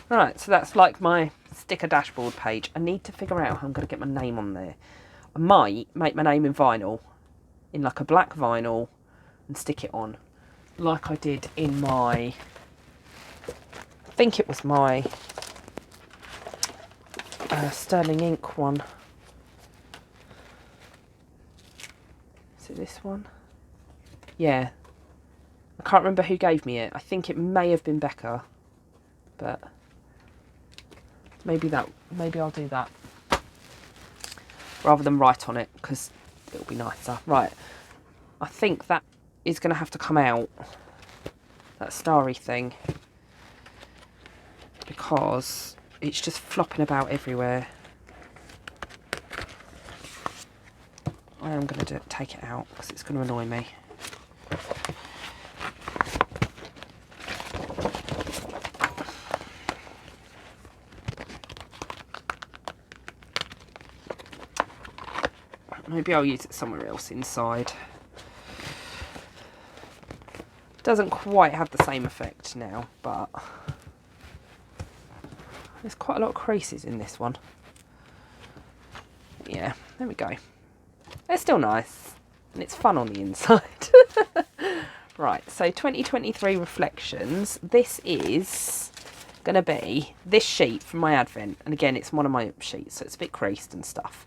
Right, so that's like my sticker dashboard page. I need to figure out how I'm going to get my name on there. I might make my name in vinyl, in like a black vinyl, and stick it on, like I did in my, I think it was my Sterling Ink one. Is it this one? Yeah. I can't remember who gave me it. I think it may have been Becca, but maybe I'll do that rather than write on it, because it'll be nicer. Right, I think that is going to have to come out, that starry thing, because it's just flopping about everywhere. I am going to take it out because it's going to annoy me. Maybe I'll use it somewhere else inside. Doesn't quite have the same effect now, but there's quite a lot of creases in this one. Yeah, there we go. They're still nice, and it's fun on the inside. Right, so 2023 reflections. This is going to be this sheet from my Advent. And again, it's one of my sheets, so it's a bit creased and stuff.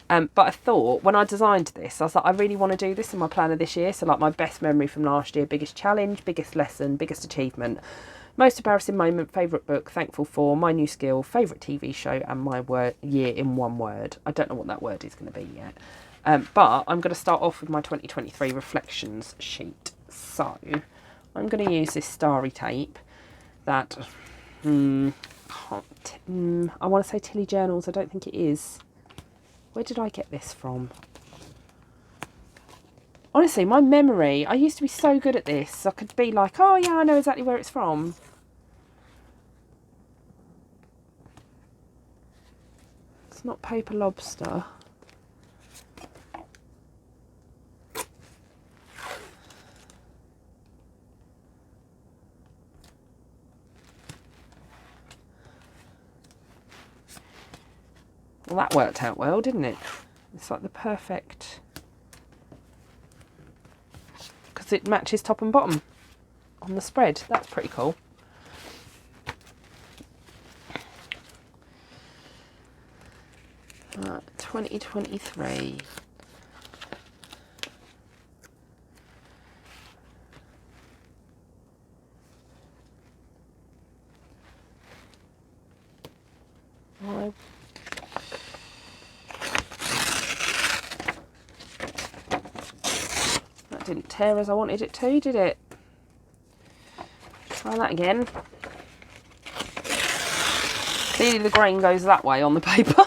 But I thought, when I designed this, I was like, I really want to do this in my planner this year. So like my best memory from last year, biggest challenge, biggest lesson, biggest achievement, most embarrassing moment, favourite book, thankful for, my new skill, favourite TV show, and my year in one word. I don't know what that word is going to be yet. But I'm going to start off with my 2023 reflections sheet. So I'm going to use this starry tape that, I want to say Tilly Journals. I don't think it is. Where did I get this from? Honestly, my memory, I used to be so good at this. I could be like, oh yeah, I know exactly where it's from. It's not Paper Lobster. Well, that worked out well, didn't it? It's like the perfect, because it matches top and bottom on the spread. That's pretty cool. Right, 2023. That didn't tear as I wanted it to, did it? Try that again. Clearly the grain goes that way on the paper.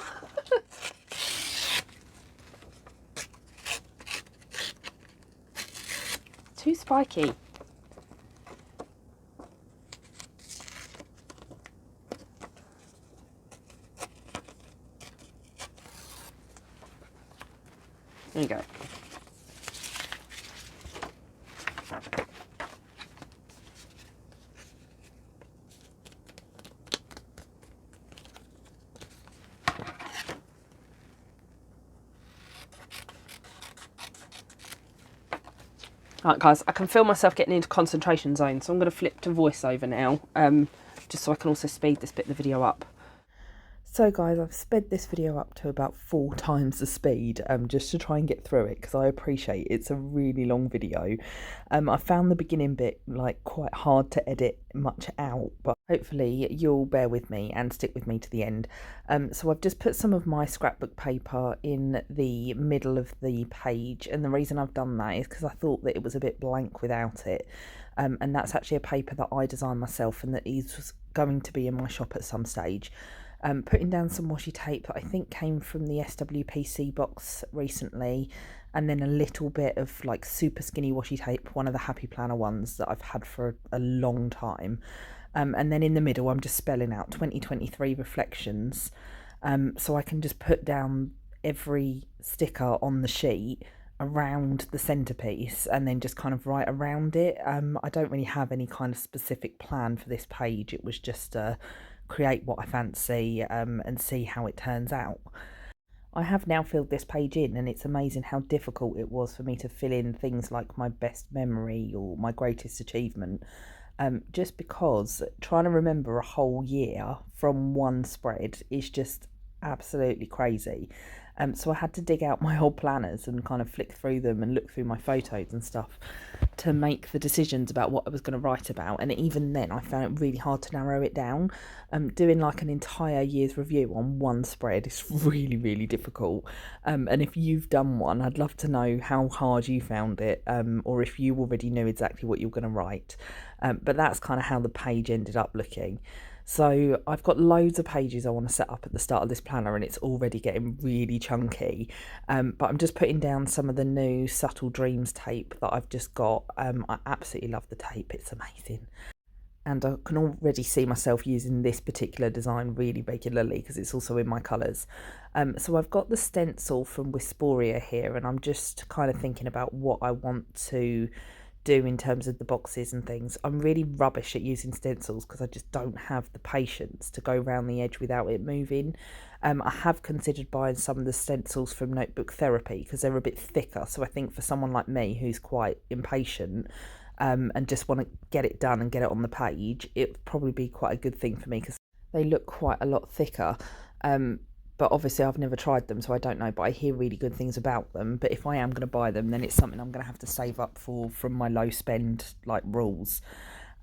Too spiky. There you go. Right guys, I can feel myself getting into concentration zone, so I'm going to flip to voiceover now, just so I can also speed this bit of the video up. So guys, I've sped this video up to about 4 times the speed, just to try and get through it, because I appreciate it's a really long video. I found the beginning bit like quite hard to edit much out, but hopefully you'll bear with me and stick with me to the end. So I've just put some of my scrapbook paper in the middle of the page, and the reason I've done that is because I thought that it was a bit blank without it. And that's actually a paper that I designed myself and that is going to be in my shop at some stage. Putting down some washi tape that I think came from the SWPC box recently, and then a little bit of like super skinny washi tape, one of the Happy Planner ones that I've had for a long time. And then in the middle I'm just spelling out 2023 reflections, so I can just put down every sticker on the sheet around the centerpiece and then just kind of write around it. I don't really have any kind of specific plan for this page. It was just create what I fancy and see how it turns out. I have now filled this page in, and it's amazing how difficult it was for me to fill in things like my best memory or my greatest achievement, just because trying to remember a whole year from one spread is just absolutely crazy. So I had to dig out my old planners and kind of flick through them and look through my photos and stuff to make the decisions about what I was going to write about. And even then I found it really hard to narrow it down. Doing like an entire year's review on one spread is really, really difficult. And if you've done one, I'd love to know how hard you found it, or if you already knew exactly what you were going to write. But that's kind of how the page ended up looking. So I've got loads of pages I want to set up at the start of this planner, and it's already getting really chunky. But I'm just putting down some of the new Subtle Dreams tape that I've just got. I absolutely love the tape, it's amazing. And I can already see myself using this particular design really regularly because it's also in my colours. So I've got the stencil from Wisporia here, and I'm just kind of thinking about what I want to do in terms of the boxes and things. I'm really rubbish at using stencils because I just don't have the patience to go around the edge without it moving. I have considered buying some of the stencils from Notebook Therapy because they're a bit thicker, so I think for someone like me who's quite impatient and just want to get it done and get it on the page, it would probably be quite a good thing for me because they look quite a lot thicker. But obviously I've never tried them, so I don't know, but I hear really good things about them. But if I am going to buy them, then it's something I'm going to have to save up for from my low spend like rules.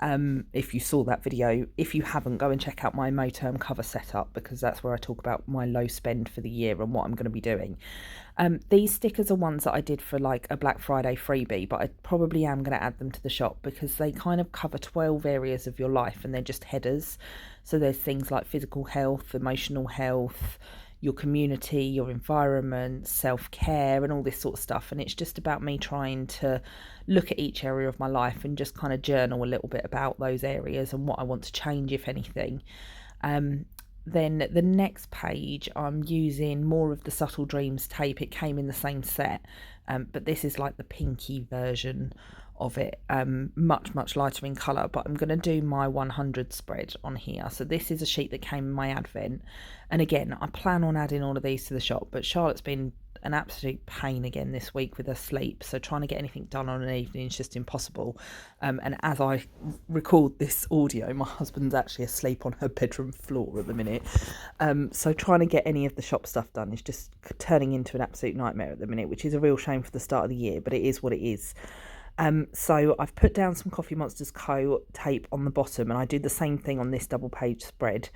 If you saw that video, if you haven't, go and check out my Moterm cover setup, because that's where I talk about my low spend for the year and what I'm going to be doing. These stickers are ones that I did for like a Black Friday freebie, but I probably am going to add them to the shop because they kind of cover 12 areas of your life and they're just headers. So there's things like physical health, emotional health, your community, your environment, self-care, and all this sort of stuff. And it's just about me trying to look at each area of my life and just kind of journal a little bit about those areas and what I want to change, if anything. Then the next page, I'm using more of the Subtle Dreams tape. It came in the same set, but this is like the pinky version of it, much lighter in colour. But I'm going to do my 100 spread on here. So this is a sheet that came in my advent, and again I plan on adding all of these to the shop, but Charlotte's been an absolute pain again this week with her sleep, so trying to get anything done on an evening is just impossible. And as I record this audio, my husband's actually asleep on her bedroom floor at the minute, so trying to get any of the shop stuff done is just turning into an absolute nightmare at the minute, which is a real shame for the start of the year, but it is what it is. So I've put down some Coffee Monsters Co. tape on the bottom, and I do the same thing on this double page spread.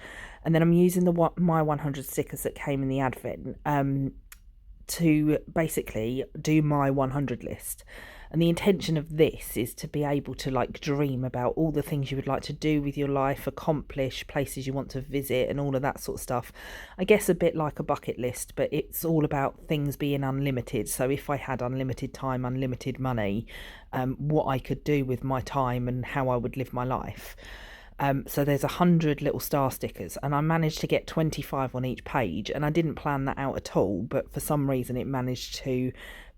And then I'm using the My 100 stickers that came in the advent to basically do my 100 list. And the intention of this is to be able to like dream about all the things you would like to do with your life, accomplish, places you want to visit, and all of that sort of stuff. I guess a bit like a bucket list, but it's all about things being unlimited. So if I had unlimited time, unlimited money, what I could do with my time and how I would live my life. So there's 100 little star stickers, and I managed to get 25 on each page, and I didn't plan that out at all, but for some reason it managed to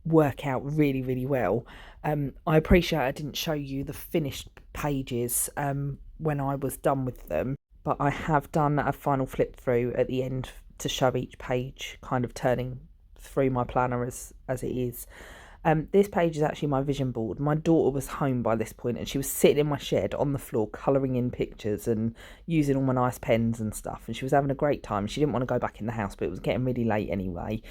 work out really, really well. I appreciate I didn't show you the finished pages when I was done with them, but I have done a final flip through at the end to show each page kind of turning through my planner as it is. This page is actually my vision board. My daughter was home by this point and she was sitting in my shed on the floor colouring in pictures and using all my nice pens and stuff, and she was having a great time. She didn't want to go back in the house, but it was getting really late anyway.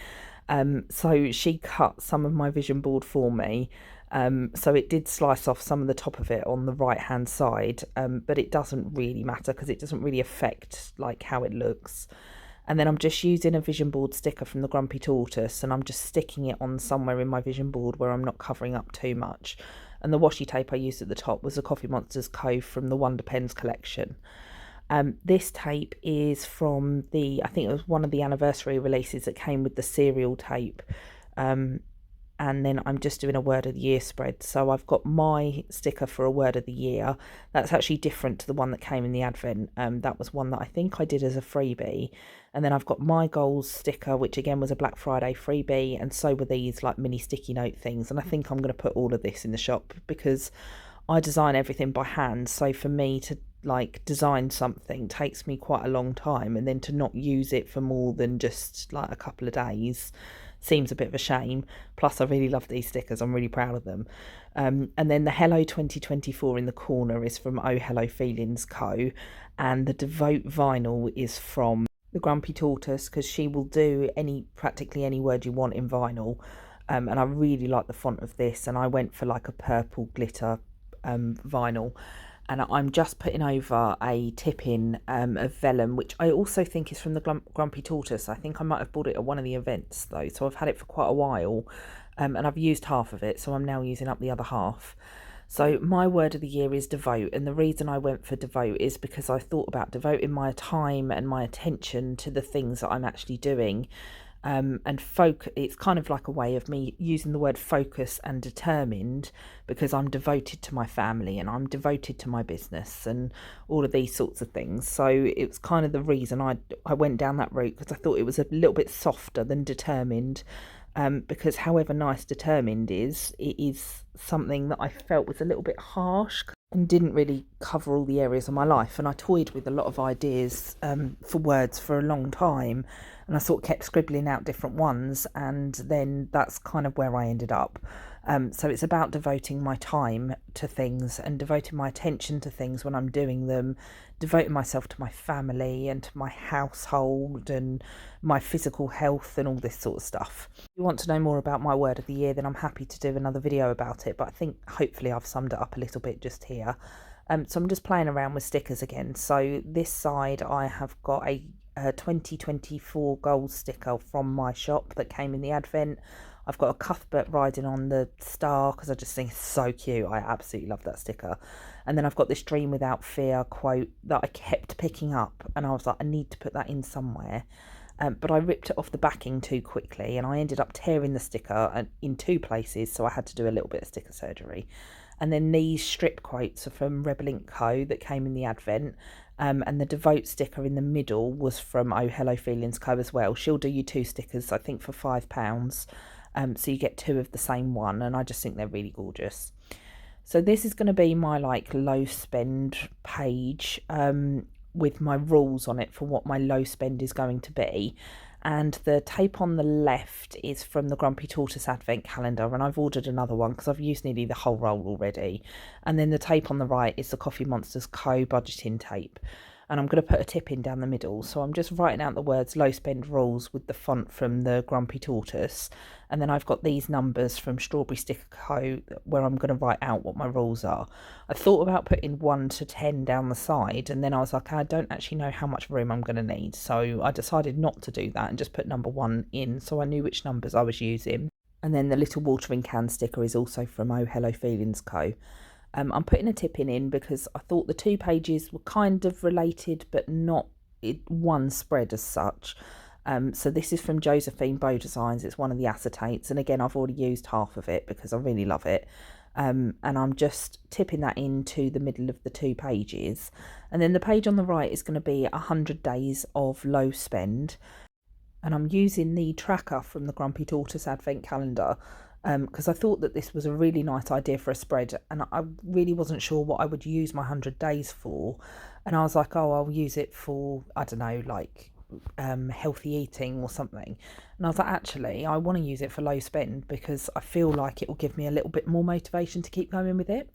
So she cut some of my vision board for me. So it did slice off some of the top of it on the right hand side, but it doesn't really matter because it doesn't really affect like how it looks. And then I'm just using a vision board sticker from the Grumpy Tortoise, and I'm just sticking it on somewhere in my vision board where I'm not covering up too much. And the washi tape I used at the top was a Coffee Monsters Cove from the Wonder Pens collection. This tape is from I think it was one of the anniversary releases that came with the serial tape. And then I'm just doing a word of the year spread. So I've got my sticker for a word of the year. That's actually different to the one that came in the advent. That was one that I think I did as a freebie. And then I've got my goals sticker, which again was a Black Friday freebie. And so were these like mini sticky note things. And I think I'm going to put all of this in the shop because I design everything by hand. So for me to like design something takes me quite a long time. And then to not use it for more than just like a couple of days seems a bit of a shame. Plus I really love these stickers, I'm really proud of them. And then the Hello 2024 in the corner is from Oh Hello Feelings Co, and the Devote vinyl is from the Grumpy Tortoise because she will do practically any word you want in vinyl. And I really like the font of this, and I went for like a purple glitter vinyl. And I'm just putting over a tip-in of vellum, which I also think is from the Grumpy Tortoise. I think I might have bought it at one of the events though, so I've had it for quite a while, and I've used half of it, so I'm now using up the other half. So my word of the year is devote, and the reason I went for devote is because I thought about devoting my time and my attention to the things that I'm actually doing. And it's kind of like a way of me using the word focus and determined, because I'm devoted to my family and I'm devoted to my business and all of these sorts of things. So it was kind of the reason I went down that route, because I thought it was a little bit softer than determined. Because however nice determined is, it is something that I felt was a little bit harsh and didn't really cover all the areas of my life. And I toyed with a lot of ideas for words for a long time, and I sort of kept scribbling out different ones, and then that's kind of where I ended up. So it's about devoting my time to things and devoting my attention to things when I'm doing them, devoting myself to my family and to my household and my physical health and all this sort of stuff. If you want to know more about my word of the year, then I'm happy to do another video about it, but I think hopefully I've summed it up a little bit just here. So I'm just playing around with stickers again. So this side I have got a 2024 gold sticker from my shop that came in the advent. I've got a Cuthbert riding on the star because I just think it's so cute. I absolutely love that sticker. And then I've got this Dream Without Fear quote that I kept picking up, and I was like, I need to put that in somewhere. But I ripped it off the backing too quickly, and I ended up tearing the sticker in two places, so I had to do a little bit of sticker surgery. And then these strip quotes are from Rebel Ink Co that came in the advent. And the Devote sticker in the middle was from Oh Hello Feelings Co as well. She'll do you two stickers, I think, for £5. So you get two of the same one, and I just think they're really gorgeous. So this is going to be my like low spend page with my rules on it for what my low spend is going to be. And the tape on the left is from the Grumpy Tortoise Advent Calendar, and I've ordered another one because I've used nearly the whole roll already. And then the tape on the right is the Coffee Monsters Co budgeting tape. And I'm going to put a tip in down the middle. So I'm just writing out the words low spend rules with the font from the Grumpy Tortoise. And then I've got these numbers from Strawberry Sticker Co where I'm going to write out what my rules are. I thought about putting 1 to 10 down the side, and then I was like, I don't actually know how much room I'm going to need. So I decided not to do that and just put number 1 in, so I knew which numbers I was using. And then the little watering can sticker is also from Oh Hello Feelings Co. I'm putting a tip in because I thought the 2 pages were kind of related, but not one spread as such. So this is from Josephine Bow Designs. It's one of the acetates. And again, I've already used half of it because I really love it. And I'm just tipping that into the middle of the 2 pages. And then the page on the right is going to be 100 days of low spend. And I'm using the tracker from the Grumpy Tortoise Advent Calendar because I thought that this was a really nice idea for a spread, and I really wasn't sure what I would use my 100 days for. And I was like, oh, I'll use it for, I don't know, like healthy eating or something. And I was like, actually, I want to use it for low spend because I feel like it will give me a little bit more motivation to keep going with it.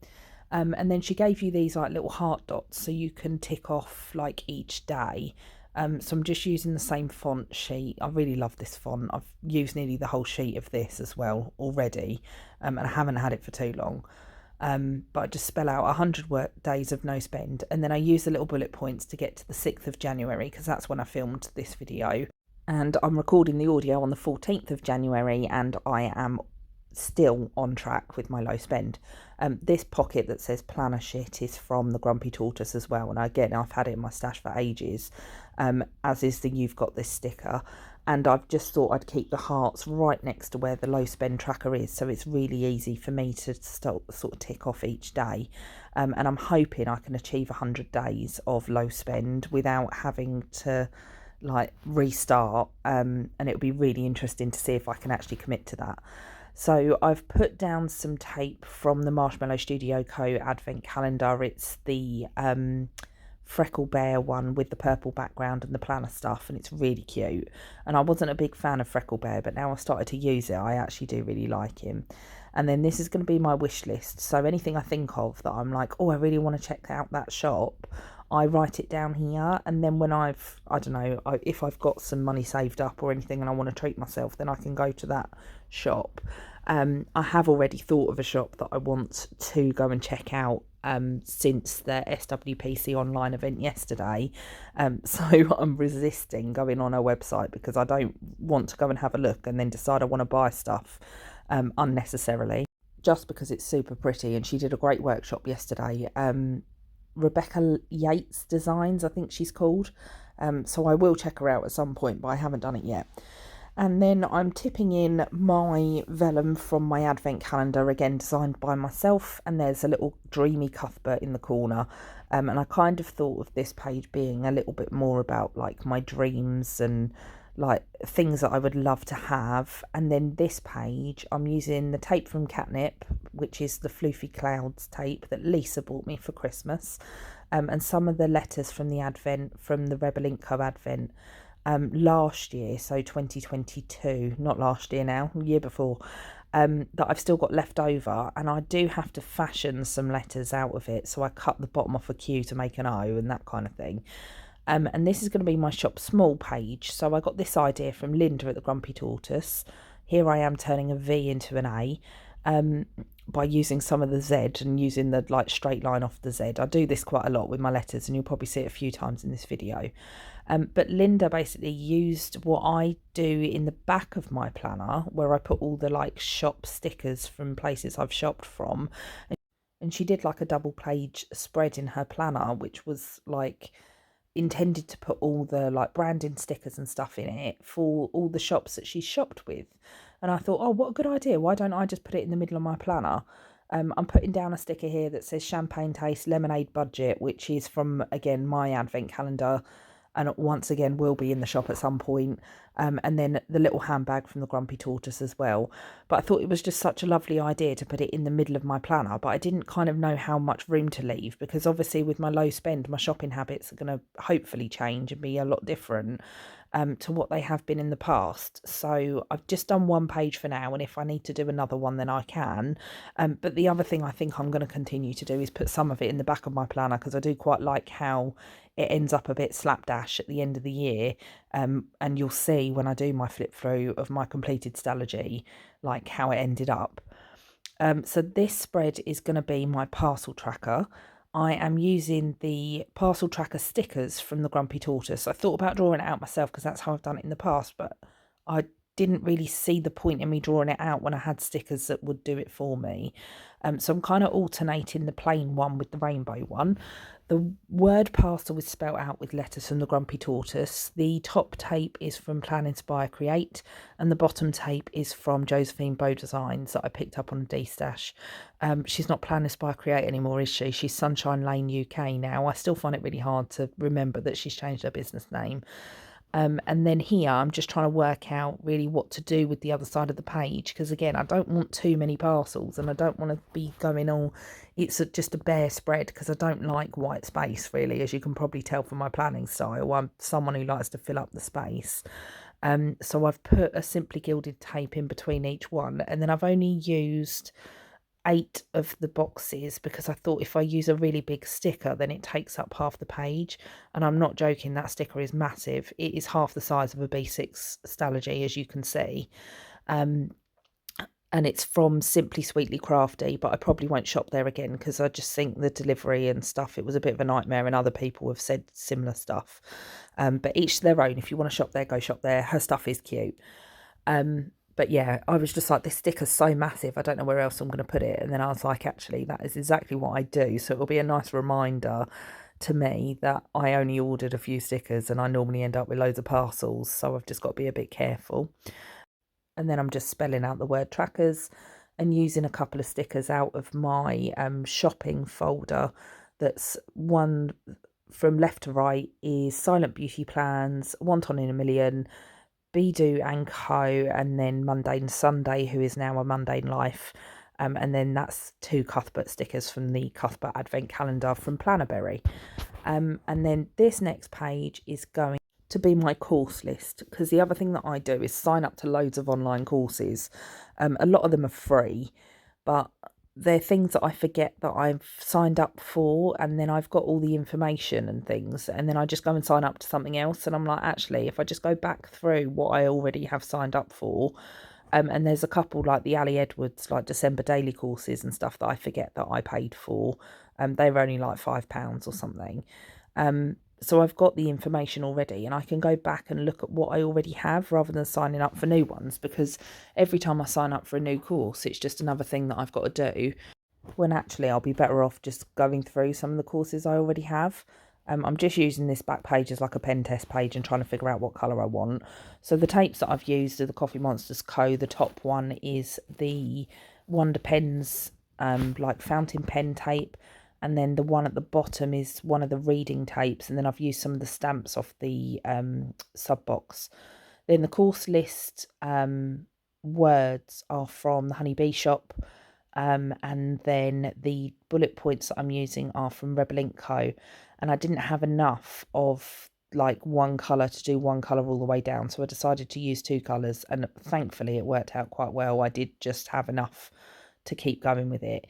And then she gave you these like little heart dots so you can tick off like each day. So I'm just using the same font sheet. I really love this font. I've used nearly the whole sheet of this as well already, and I haven't had it for too long. But I just spell out 100 work days of no spend, and then I use the little bullet points to get to the 6th of January because that's when I filmed this video. And I'm recording the audio on the 14th of January, and I am still on track with my low spend. This pocket that says planner shit is from the Grumpy Tortoise as well, and again I've had it in my stash for ages, as is the You've Got This sticker. And I've just thought I'd keep the hearts right next to where the low spend tracker is, so it's really easy for me to sort of tick off each day. And I'm hoping I can achieve 100 days of low spend without having to like restart, and it'll be really interesting to see if I can actually commit to that. So I've put down some tape from the Marshmallow Studio Co Advent Calendar. It's the Freckle Bear one with the purple background and the planner stuff, and it's really cute. And I wasn't a big fan of Freckle Bear, but now I've started to use it, I actually do really like him. And then this is going to be my wish list. So anything I think of that I'm like, oh, I really want to check out that shop, I write it down here, and then when I don't know, if I've got some money saved up or anything and I want to treat myself, then I can go to that shop. I have already thought of a shop that I want to go and check out since the SWPC online event yesterday. So I'm resisting going on her website because I don't want to go and have a look and then decide I want to buy stuff unnecessarily, just because it's super pretty. And she did a great workshop yesterday. Rebecca Yates Designs, I think she's called. So I will check her out at some point, but I haven't done it yet. And then I'm tipping in my vellum from my advent calendar, again designed by myself, and there's a little dreamy Cuthbert in the corner. And I kind of thought of this page being a little bit more about like my dreams and like things that I would love to have. And then this page I'm using the tape from Catnip, which is the Floofy Clouds tape that Lisa bought me for Christmas, and some of the letters from the advent from the Rebel Ink Co advent last year, so 2022, not last year now, year before, that I've still got left over. And I do have to fashion some letters out of it, so I cut the bottom off a Q to make an O and that kind of thing. And this is going to be my shop small page. So I got this idea from Linda at the Grumpy Tortoise. Here I am turning a V into an A by using some of the Z and using the like straight line off the Z. I do this quite a lot with my letters, and you'll probably see it a few times in this video. But Linda basically used what I do in the back of my planner, where I put all the like shop stickers from places I've shopped from. And she did like a double page spread in her planner, which was like intended to put all the like branding stickers and stuff in it for all the shops that she's shopped with. And I thought, oh, what a good idea. Why don't I just put it in the middle of my planner? I'm putting down a sticker here that says Champagne Taste Lemonade Budget, which is from, again, my advent calendar, and once again will be in the shop at some point. And then the little handbag from the Grumpy Tortoise as well. But I thought it was just such a lovely idea to put it in the middle of my planner, but I didn't kind of know how much room to leave, because obviously with my low spend, my shopping habits are going to hopefully change and be a lot different to what they have been in the past. So I've just done one page for now, and if I need to do another one, then I can. But the other thing I think I'm going to continue to do is put some of it in the back of my planner, because I do quite like how it ends up a bit slapdash at the end of the year. And you'll see when I do my flip through of my completed Stalogy, like how it ended up. So this spread is going to be my parcel tracker. I am using the parcel tracker stickers from the Grumpy Tortoise. I thought about drawing it out myself because that's how I've done it in the past, but I didn't really see the point in me drawing it out when I had stickers that would do it for me. So I'm kind of alternating the plain one with the rainbow one. The word parcel is spelt out with letters from the Grumpy Tortoise. The top tape is from Plan, Inspire, Create, and the bottom tape is from Josephine Bow Designs that I picked up on D-Stash. She's not Plan, Inspire, Create anymore, is she? She's Sunshine Lane UK now. I still find it really hard to remember that she's changed her business name. And then here I'm just trying to work out really what to do with the other side of the page, because again, I don't want too many parcels, and I don't want to be going all, just a bare spread, because I don't like white space really, as you can probably tell from my planning style. I'm someone who likes to fill up the space. So I've put a Simply Gilded tape in between each one, and then I've only used 8 of the boxes because I thought if I use a really big sticker then it takes up half the page, and I'm not joking, that sticker is massive. It is half the size of a B6 Stalogy, as you can see, and it's from Simply Sweetly Crafty, but I probably won't shop there again because I just think the delivery and stuff, it was a bit of a nightmare, and other people have said similar stuff. But each to their own. If you want to shop there, go shop there. Her stuff is cute. But yeah, I was just like, this sticker's so massive, I don't know where else I'm going to put it. And then I was like, actually, that is exactly what I do. So it'll be a nice reminder to me that I only ordered a few stickers and I normally end up with loads of parcels. So I've just got to be a bit careful. And then I'm just spelling out the word trackers and using a couple of stickers out of my shopping folder. That's one from left to right is Silent Beauty Plans, Wonton in a Million, Be-Do and Co, and then Mundane Sunday, who is now a Mundane Life, and then that's 2 Cuthbert stickers from the Cuthbert Advent Calendar from Plannerberry. And then this next page is going to be my course list, because the other thing that I do is sign up to loads of online courses. A lot of them are free, but they're things that I forget that I've signed up for, and then I've got all the information and things, and then I just go and sign up to something else, and I'm like, actually, if I just go back through what I already have signed up for, and there's a couple like the Ali Edwards like December daily courses and stuff that I forget that I paid for. They were only like £5 or something. So I've got the information already, and I can go back and look at what I already have rather than signing up for new ones, because every time I sign up for a new course, it's just another thing that I've got to do, when actually I'll be better off just going through some of the courses I already have. I'm just using this back page as like a pen test page and trying to figure out what colour I want. So the tapes that I've used are the Coffee Monsters Co. The top one is the Wonder Pens like fountain pen tape, and then the one at the bottom is one of the reading tapes, and then I've used some of the stamps off the sub box. Then the course list words are from the Honey Bee Shop, and then the bullet points that I'm using are from Rebel Ink Co. And I didn't have enough of like one colour to do one colour all the way down, so I decided to use 2 colours, and thankfully it worked out quite well. I did just have enough to keep going with it.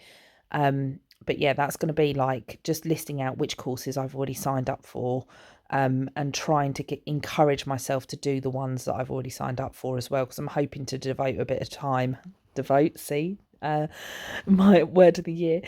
But yeah, that's going to be like just listing out which courses I've already signed up for, and trying to encourage myself to do the ones that I've already signed up for as well, because I'm hoping to devote a bit of time, my word of the year,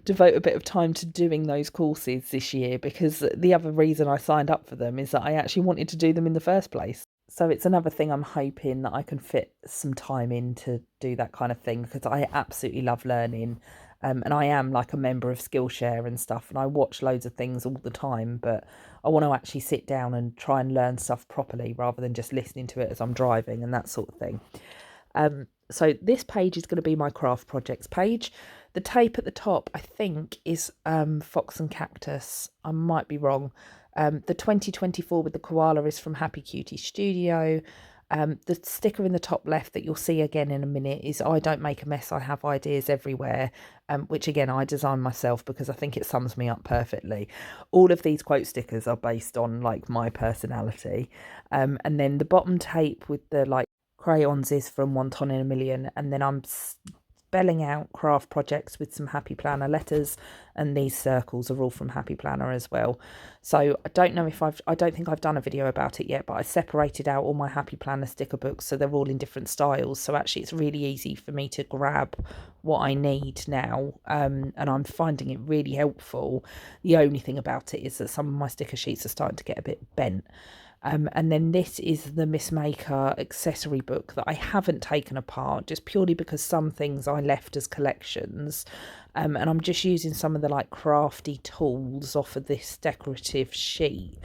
devote a bit of time to doing those courses this year, because the other reason I signed up for them is that I actually wanted to do them in the first place. So it's another thing I'm hoping that I can fit some time in to do that kind of thing, because I absolutely love learning. And I am like a member of Skillshare and stuff, and I watch loads of things all the time, but I want to actually sit down and try and learn stuff properly rather than just listening to it as I'm driving and that sort of thing. So this page is going to be my craft projects page. The tape at the top, I think, is Fox and Cactus. I might be wrong. The 2024 with the koala is from Happy Cutie Studio. The sticker in the top left that you'll see again in a minute is I don't make a mess, I have ideas everywhere, which again I designed myself because I think it sums me up perfectly. All of these quote stickers are based on like my personality. And then the bottom tape with the like crayons is from Wonton in a Million, and then I'm spelling out craft projects with some Happy Planner letters, and these circles are all from Happy Planner as well. So I don't know if I don't think I've done a video about it yet, but I separated out all my Happy Planner sticker books so they're all in different styles, so actually it's really easy for me to grab what I need now, and I'm finding it really helpful. The only thing about it is that some of my sticker sheets are starting to get a bit bent. And then this is the Miss Maker accessory book that I haven't taken apart, just purely because some things I left as collections. And I'm just using some of the like crafty tools off of this decorative sheet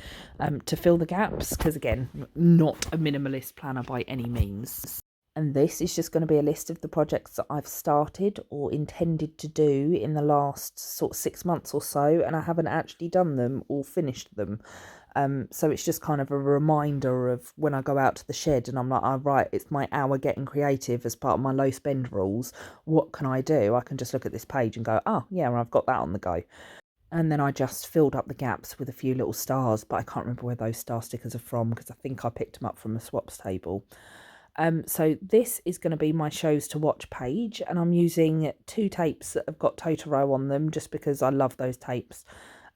to fill the gaps, because again, not a minimalist planner by any means. And this is just going to be a list of the projects that I've started or intended to do in the last sort of 6 months or so, and I haven't actually done them or finished them. So it's just kind of a reminder of when I go out to the shed and I'm like, oh, right, it's my hour getting creative as part of my low spend rules. What can I do? I can just look at this page and go, oh, yeah, I've got that on the go. And then I just filled up the gaps with a few little stars, but I can't remember where those star stickers are from because I think I picked them up from a swaps table. So this is going to be my shows to watch page, and I'm using 2 tapes that have got Totoro on them just because I love those tapes.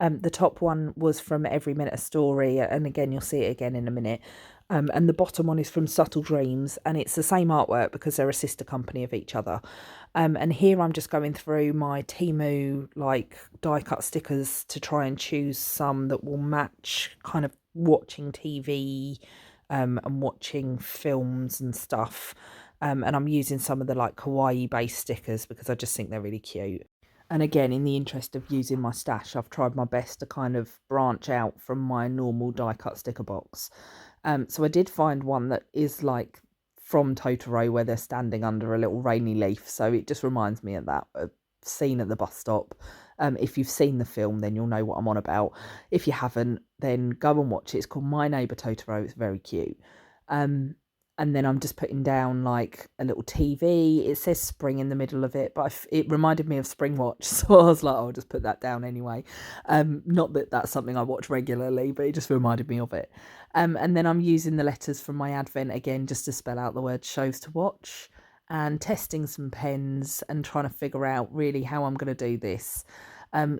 The top one was from Every Minute a Story, and again, you'll see it again in a minute. And the bottom one is from Subtle Dreams, and it's the same artwork because they're a sister company of each other. And here I'm just going through my Temu like die cut stickers to try and choose some that will match kind of watching TV and watching films and stuff. And I'm using some of the like kawaii based stickers because I just think they're really cute. And again, in the interest of using my stash, I've tried my best to kind of branch out from my normal die cut sticker box. So I did find one that is like from Totoro where they're standing under a little rainy leaf. So it just reminds me of that scene at the bus stop. If you've seen the film, then you'll know what I'm on about. If you haven't, then go and watch it. It's called My Neighbour Totoro. It's very cute. And then I'm just putting down like a little TV. It says spring in the middle of it, but it reminded me of Spring Watch. So I was like, I'll just put that down anyway. Not that that's something I watch regularly, but it just reminded me of it. And then I'm using the letters from my Advent again, just to spell out the word shows to watch, and testing some pens and trying to figure out really how I'm going to do this.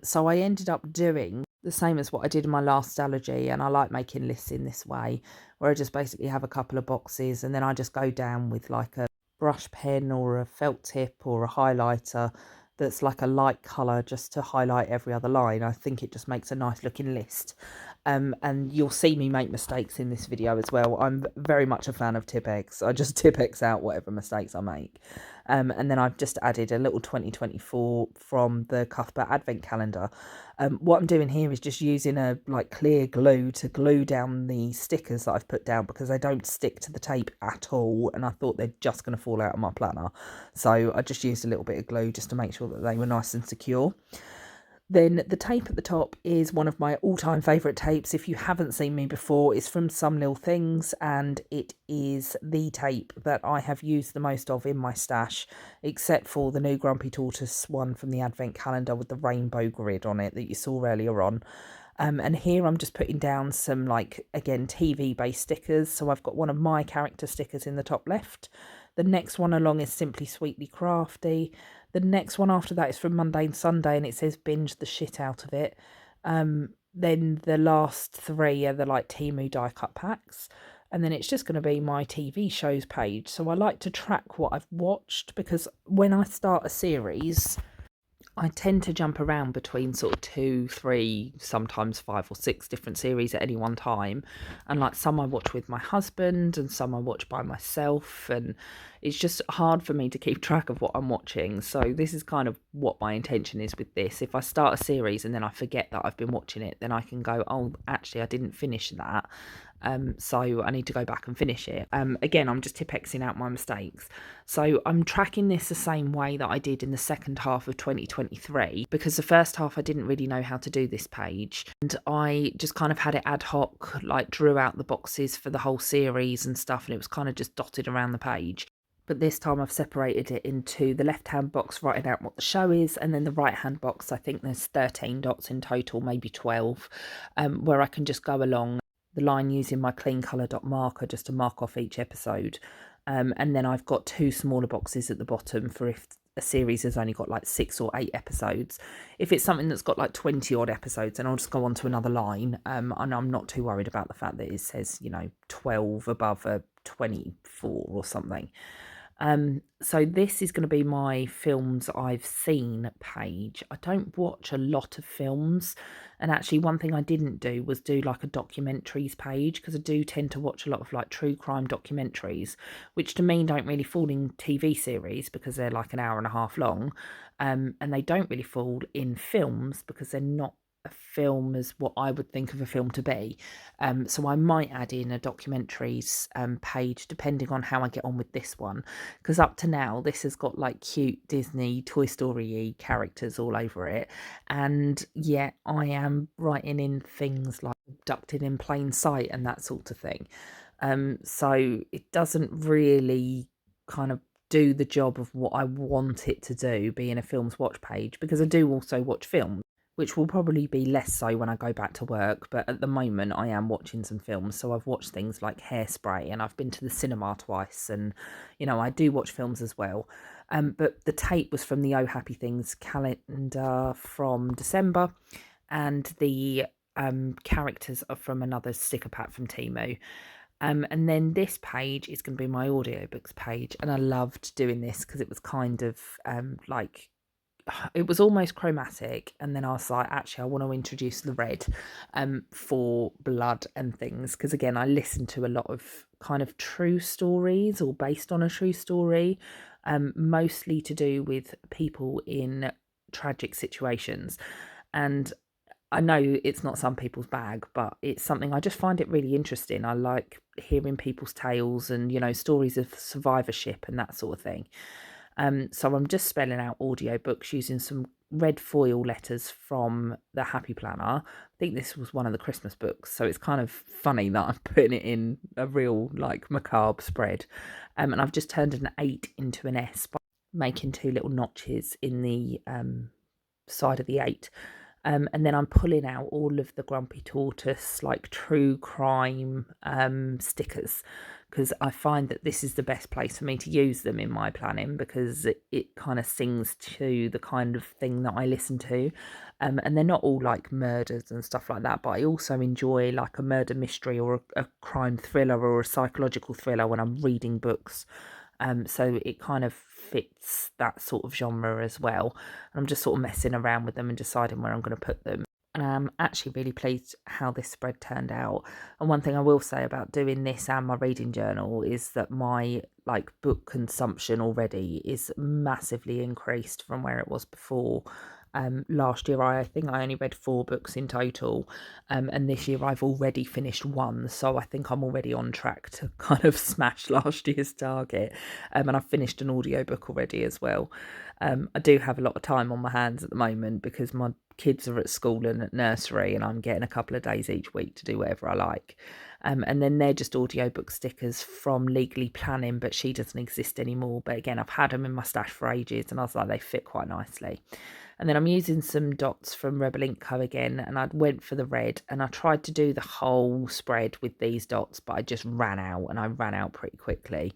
So I ended up doing the same as what I did in my last Stalogy, and I like making lists in this way, where I just basically have a couple of boxes and then I just go down with like a brush pen or a felt tip or a highlighter that's like a light colour just to highlight every other line. I think it just makes a nice looking list. And you'll see me make mistakes in this video as well. I'm very much a fan of Tipp-Ex. I just Tipp-Ex out whatever mistakes I make. And then I've just added a little 2024 from the Cuthbert Advent Calendar. What I'm doing here is just using a like clear glue to glue down the stickers that I've put down because they don't stick to the tape at all, and I thought they're just going to fall out of my planner. So I just used a little bit of glue just to make sure that they were nice and secure. Then the tape at the top is one of my all-time favourite tapes. If you haven't seen me before, it's from Some Little Things, and it is the tape that I have used the most of in my stash, except for the new Grumpy Tortoise one from the Advent Calendar with the rainbow grid on it that you saw earlier on. And here I'm just putting down some, like, again, TV-based stickers. So I've got one of my character stickers in the top left. The next one along is Simply Sweetly Crafty. The next one after that is from Mundane Sunday, and it says binge the shit out of it. Then the last 3 are the like Temu die cut packs. And then it's just going to be my TV shows page. So I like to track what I've watched, because when I start a series, I tend to jump around between sort of 2, 3, sometimes 5 or 6 different series at any one time. And like some I watch with my husband and some I watch by myself. And it's just hard for me to keep track of what I'm watching. So this is kind of what my intention is with this. If I start a series and then I forget that I've been watching it, then I can go, oh, actually, I didn't finish that. So I need to go back and finish it. Again, I'm just Tipp-Exing out my mistakes. So I'm tracking this the same way that I did in the second half of 2023, because the first half I didn't really know how to do this page, and I just kind of had it ad hoc, like drew out the boxes for the whole series and stuff, and it was kind of just dotted around the page. But this time I've separated it into the left-hand box writing out what the show is, and then the right-hand box, I think there's 13 dots in total, maybe 12, where I can just go along the line using my clean colour dot marker just to mark off each episode. And then I've got 2 smaller boxes at the bottom for if a series has only got like 6 or 8 episodes. If it's something that's got like 20 odd episodes, then I'll just go on to another line. And I'm not too worried about the fact that it says, 12 above a 24 or something. So this is going to be my films I've seen page. I don't watch a lot of films, and actually one thing I didn't do was do like a documentaries page, because I do tend to watch a lot of like true crime documentaries, which to me don't really fall in TV series because they're like an hour and a half long, and they don't really fall in films because they're not a film as what I would think of a film to be. So I might add in a documentaries page depending on how I get on with this one, because up to now this has got like cute Disney Toy Story characters all over it, and yet I am writing in things like abducted in plain sight and that sort of thing. So it doesn't really kind of do the job of what I want it to do, being a films watch page, because I do also watch films, which will probably be less so when I go back to work. But at the moment, I am watching some films. So I've watched things like Hairspray, and I've been to the cinema twice. And, you know, I do watch films as well. But the tape was from the Oh Happy Things calendar from December. And the characters are from another sticker pack from Temu. And then this page is going to be my audiobooks page. And I loved doing this because it was kind of like, it was almost chromatic, and then I was like, actually I want to introduce the red for blood and things, because again I listen to a lot of kind of true stories or based on a true story, mostly to do with people in tragic situations. And I know it's not some people's bag, but it's something I just find it really interesting. I like hearing people's tales and, you know, stories of survivorship and that sort of thing. So I'm just spelling out audiobooks using some red foil letters from the Happy Planner. I think this was one of the Christmas books, so it's kind of funny that I'm putting it in a real like macabre spread. And I've just turned an 8 into an S by making two little notches in the side of the 8. And then I'm pulling out all of the Grumpy Tortoise, like true crime stickers, because I find that this is the best place for me to use them in my planning, because it kind of sings to the kind of thing that I listen to. And they're not all like murders and stuff like that, but I also enjoy like a murder mystery or a crime thriller or a psychological thriller when I'm reading books. So it kind of fits that sort of genre as well. And I'm just sort of messing around with them and deciding where I'm going to put them. And I'm actually really pleased how this spread turned out. And one thing I will say about doing this and my reading journal is that my like book consumption already is massively increased from where it was before. Last year I think I only read 4 books in total, and this year I've already finished 1, so I think I'm already on track to kind of smash last year's target. And I've finished an audiobook already as well. I do have a lot of time on my hands at the moment because my kids are at school and at nursery, and I'm getting a couple of days each week to do whatever I like. And then they're just audiobook stickers from Legally Planning, but she doesn't exist anymore. But again, I've had them in my stash for ages, and I was like, they fit quite nicely. And then I'm using some dots from Rebel Ink Co again, and I went for the red, and I tried to do the whole spread with these dots, but I just ran out, and I ran out pretty quickly.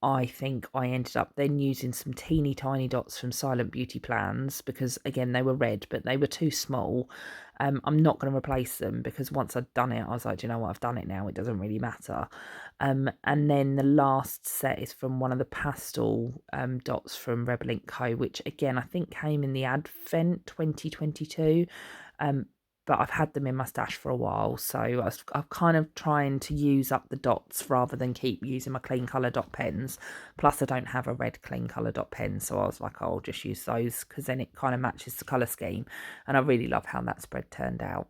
I think I ended up then using some teeny tiny dots from Silent Beauty Plans, because again they were red but they were too small. I'm not going to replace them because once I'd done it I was like, do you know what, I've done it now, it doesn't really matter. And then the last set is from one of the pastel dots from Rebel Ink Co, which again I think came in the Advent 2022. But I've had them in my stash for a while, so I'm kind of trying to use up the dots rather than keep using my clean colour dot pens. Plus I don't have a red clean colour dot pen, so I was like, I'll just use those because then it kind of matches the colour scheme, and I really love how that spread turned out.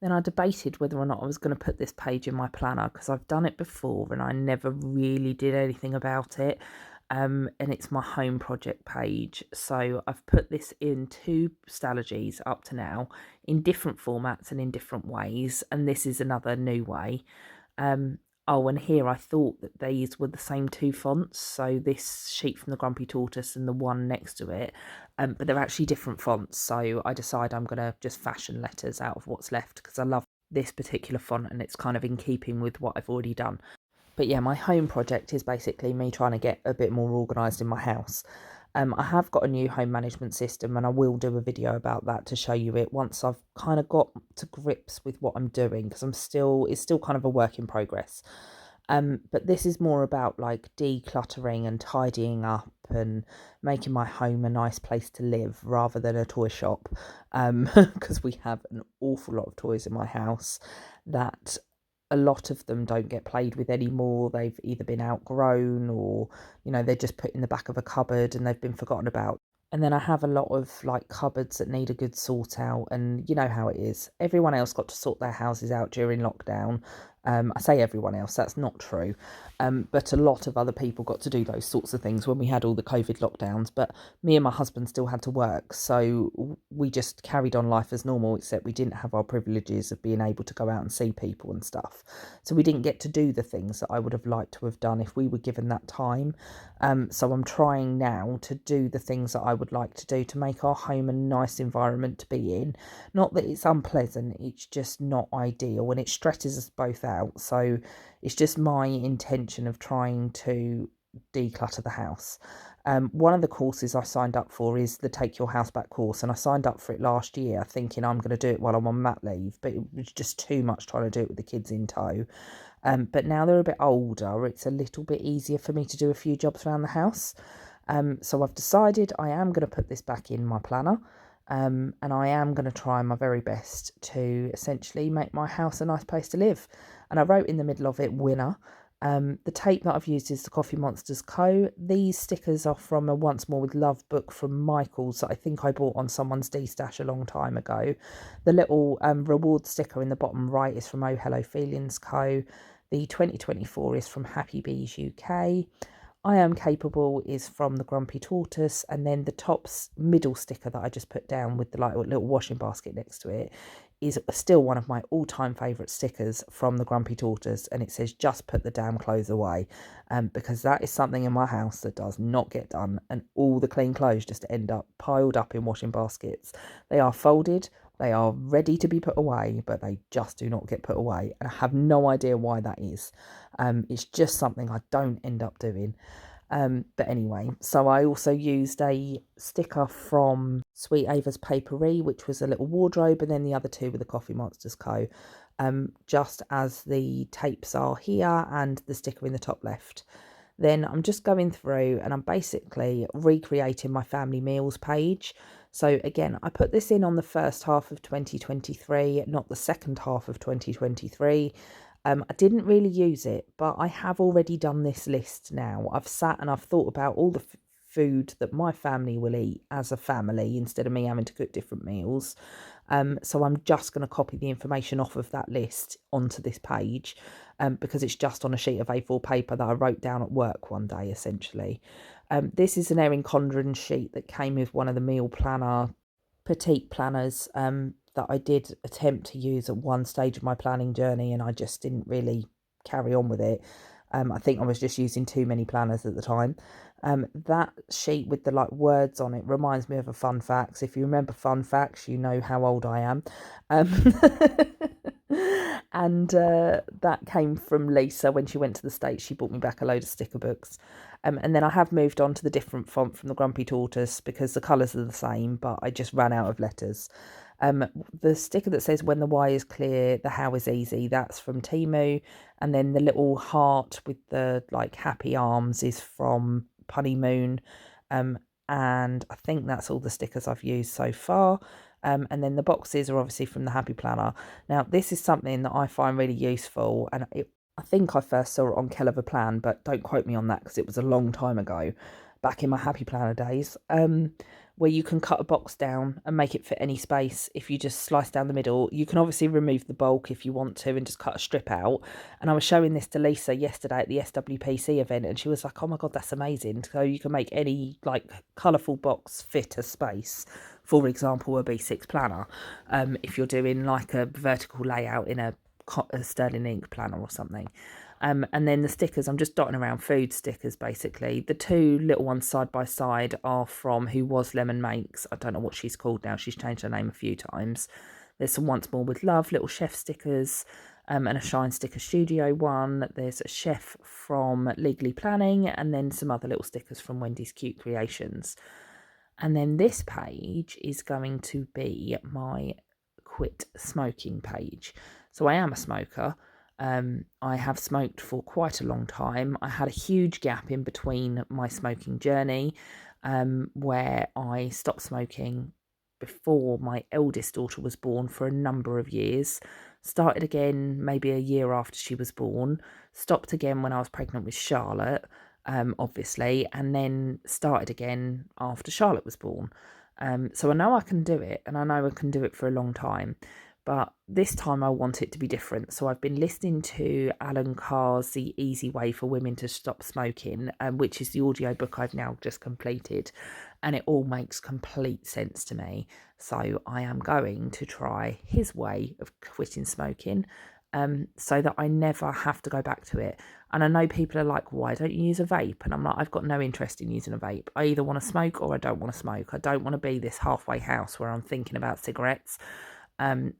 Then I debated whether or not I was going to put this page in my planner because I've done it before and I never really did anything about it. And it's my home project page. So I've put this in 2 Stalogies up to now in different formats and in different ways. And this is another new way. Um, oh, and here I thought that these were the same 2 fonts. So this sheet from the Grumpy Tortoise and the one next to it. But they're actually different fonts. So I decide I'm going to just fashion letters out of what's left because I love this particular font and it's kind of in keeping with what I've already done. But yeah, my home project is basically me trying to get a bit more organised in my house. I have got a new home management system and I will do a video about that to show you it once I've kind of got to grips with what I'm doing, because it's still kind of a work in progress. But this is more about like decluttering and tidying up and making my home a nice place to live rather than a toy shop. Because we have an awful lot of toys in my house that a lot of them don't get played with anymore. They've either been outgrown or, they're just put in the back of a cupboard and they've been forgotten about. And then I have a lot of like cupboards that need a good sort out, and you know how it is. Everyone else got to sort their houses out during lockdown. I say everyone else, that's not true. But a lot of other people got to do those sorts of things when we had all the COVID lockdowns. But me and my husband still had to work, so we just carried on life as normal, except we didn't have our privileges of being able to go out and see people and stuff. So we didn't get to do the things that I would have liked to have done if we were given that time. So I'm trying now to do the things that I would like to do to make our home a nice environment to be in. Not that it's unpleasant, it's just not ideal and it stresses us both out. So it's just my intention of trying to declutter the house. One of the courses I signed up for is the Take Your House Back course, and I signed up for it last year thinking I'm going to do it while I'm on mat leave, but it was just too much trying to do it with the kids in tow. But now they're a bit older, it's a little bit easier for me to do a few jobs around the house. So I've decided I am going to put this back in my planner. And I am going to try my very best to essentially make my house a nice place to live. And I wrote in the middle of it, winner. The tape that I've used is the Coffee Monsters Co. These stickers are from a Once More with Love book from Michael's that I think I bought on someone's D-stash a long time ago. The little reward sticker in the bottom right is from Oh Hello Feelings Co. The 2024 is from Happy Bees UK. I Am Capable is from the Grumpy Tortoise, and then the top's middle sticker that I just put down with the like little washing basket next to it is still one of my all-time favourite stickers from the Grumpy Tortoise, and it says just put the damn clothes away, because that is something in my house that does not get done, and all the clean clothes just end up piled up in washing baskets. They are folded, they are ready to be put away, but they just do not get put away, and I have no idea why that is. It's just something I don't end up doing. But anyway, so I also used a sticker from Sweet Ava's Papery, which was a little wardrobe, and then the other two were the Coffee Monsters Co. Just as the tapes are here and the sticker in the top left. Then I'm just going through and I'm basically recreating my family meals page. So again, I put this in on the first half of 2023, not the second half of 2023. I didn't really use it, but I have already done this list now. I've sat and I've thought about all the food that my family will eat as a family instead of me having to cook different meals. So I'm just going to copy the information off of that list onto this page, because it's just on a sheet of A4 paper that I wrote down at work one day, essentially. This is an Erin Condren sheet that came with one of the meal planner petite planners that I did attempt to use at one stage of my planning journey, and I just didn't really carry on with it. I think I was just using too many planners at the time. That sheet with the like words on it reminds me of a fun facts. If you remember fun facts, you know how old I am. And that came from Lisa when she went to the States. She bought me back a load of sticker books. And then I have moved on to the different font from the Grumpy Tortoise because the colours are the same, but I just ran out of letters. The sticker that says when the Y is clear, the how is easy, that's from Temu. And then the little heart with the like happy arms is from Punny Moon. And I think that's all the stickers I've used so far. And then the boxes are obviously from the Happy Planner. Now, this is something that I find really useful, and I think I first saw it on Kellever Plan, but don't quote me on that because it was a long time ago, back in my Happy Planner days, where you can cut a box down and make it fit any space. If you just slice down the middle, you can obviously remove the bulk if you want to and just cut a strip out. And I was showing this to Lisa yesterday at the SWPC event, and she was like, oh my God, that's amazing. So you can make any like colourful box fit a space. For example, a B6 planner, if you're doing like a vertical layout in a Sterling Ink planner or something. And then the stickers, I'm just dotting around food stickers, basically. The two little ones side by side are from Who Was Lemon Makes. I don't know what she's called now. She's changed her name a few times. There's some Once More with Love, little chef stickers, and a Shine Sticker Studio one. There's a chef from Legally Planning, and then some other little stickers from Wendy's Cute Creations. And then this page is going to be my quit smoking page. So I am a smoker. I have smoked for quite a long time. I had a huge gap in between my smoking journey, where I stopped smoking before my eldest daughter was born for a number of years. Started again maybe a year after she was born. Stopped again when I was pregnant with Charlotte, obviously, and then started again after Charlotte was born. So I know I can do it, and I know I can do it for a long time. But this time I want it to be different. So I've been listening to Alan Carr's The Easy Way for Women to Stop Smoking, which is the audiobook I've now just completed. And it all makes complete sense to me. So I am going to try his way of quitting smoking, so that I never have to go back to it. And I know people are like, why don't you use a vape? And I'm like, I've got no interest in using a vape. I either want to smoke or I don't want to smoke. I don't want to be this halfway house where I'm thinking about cigarettes.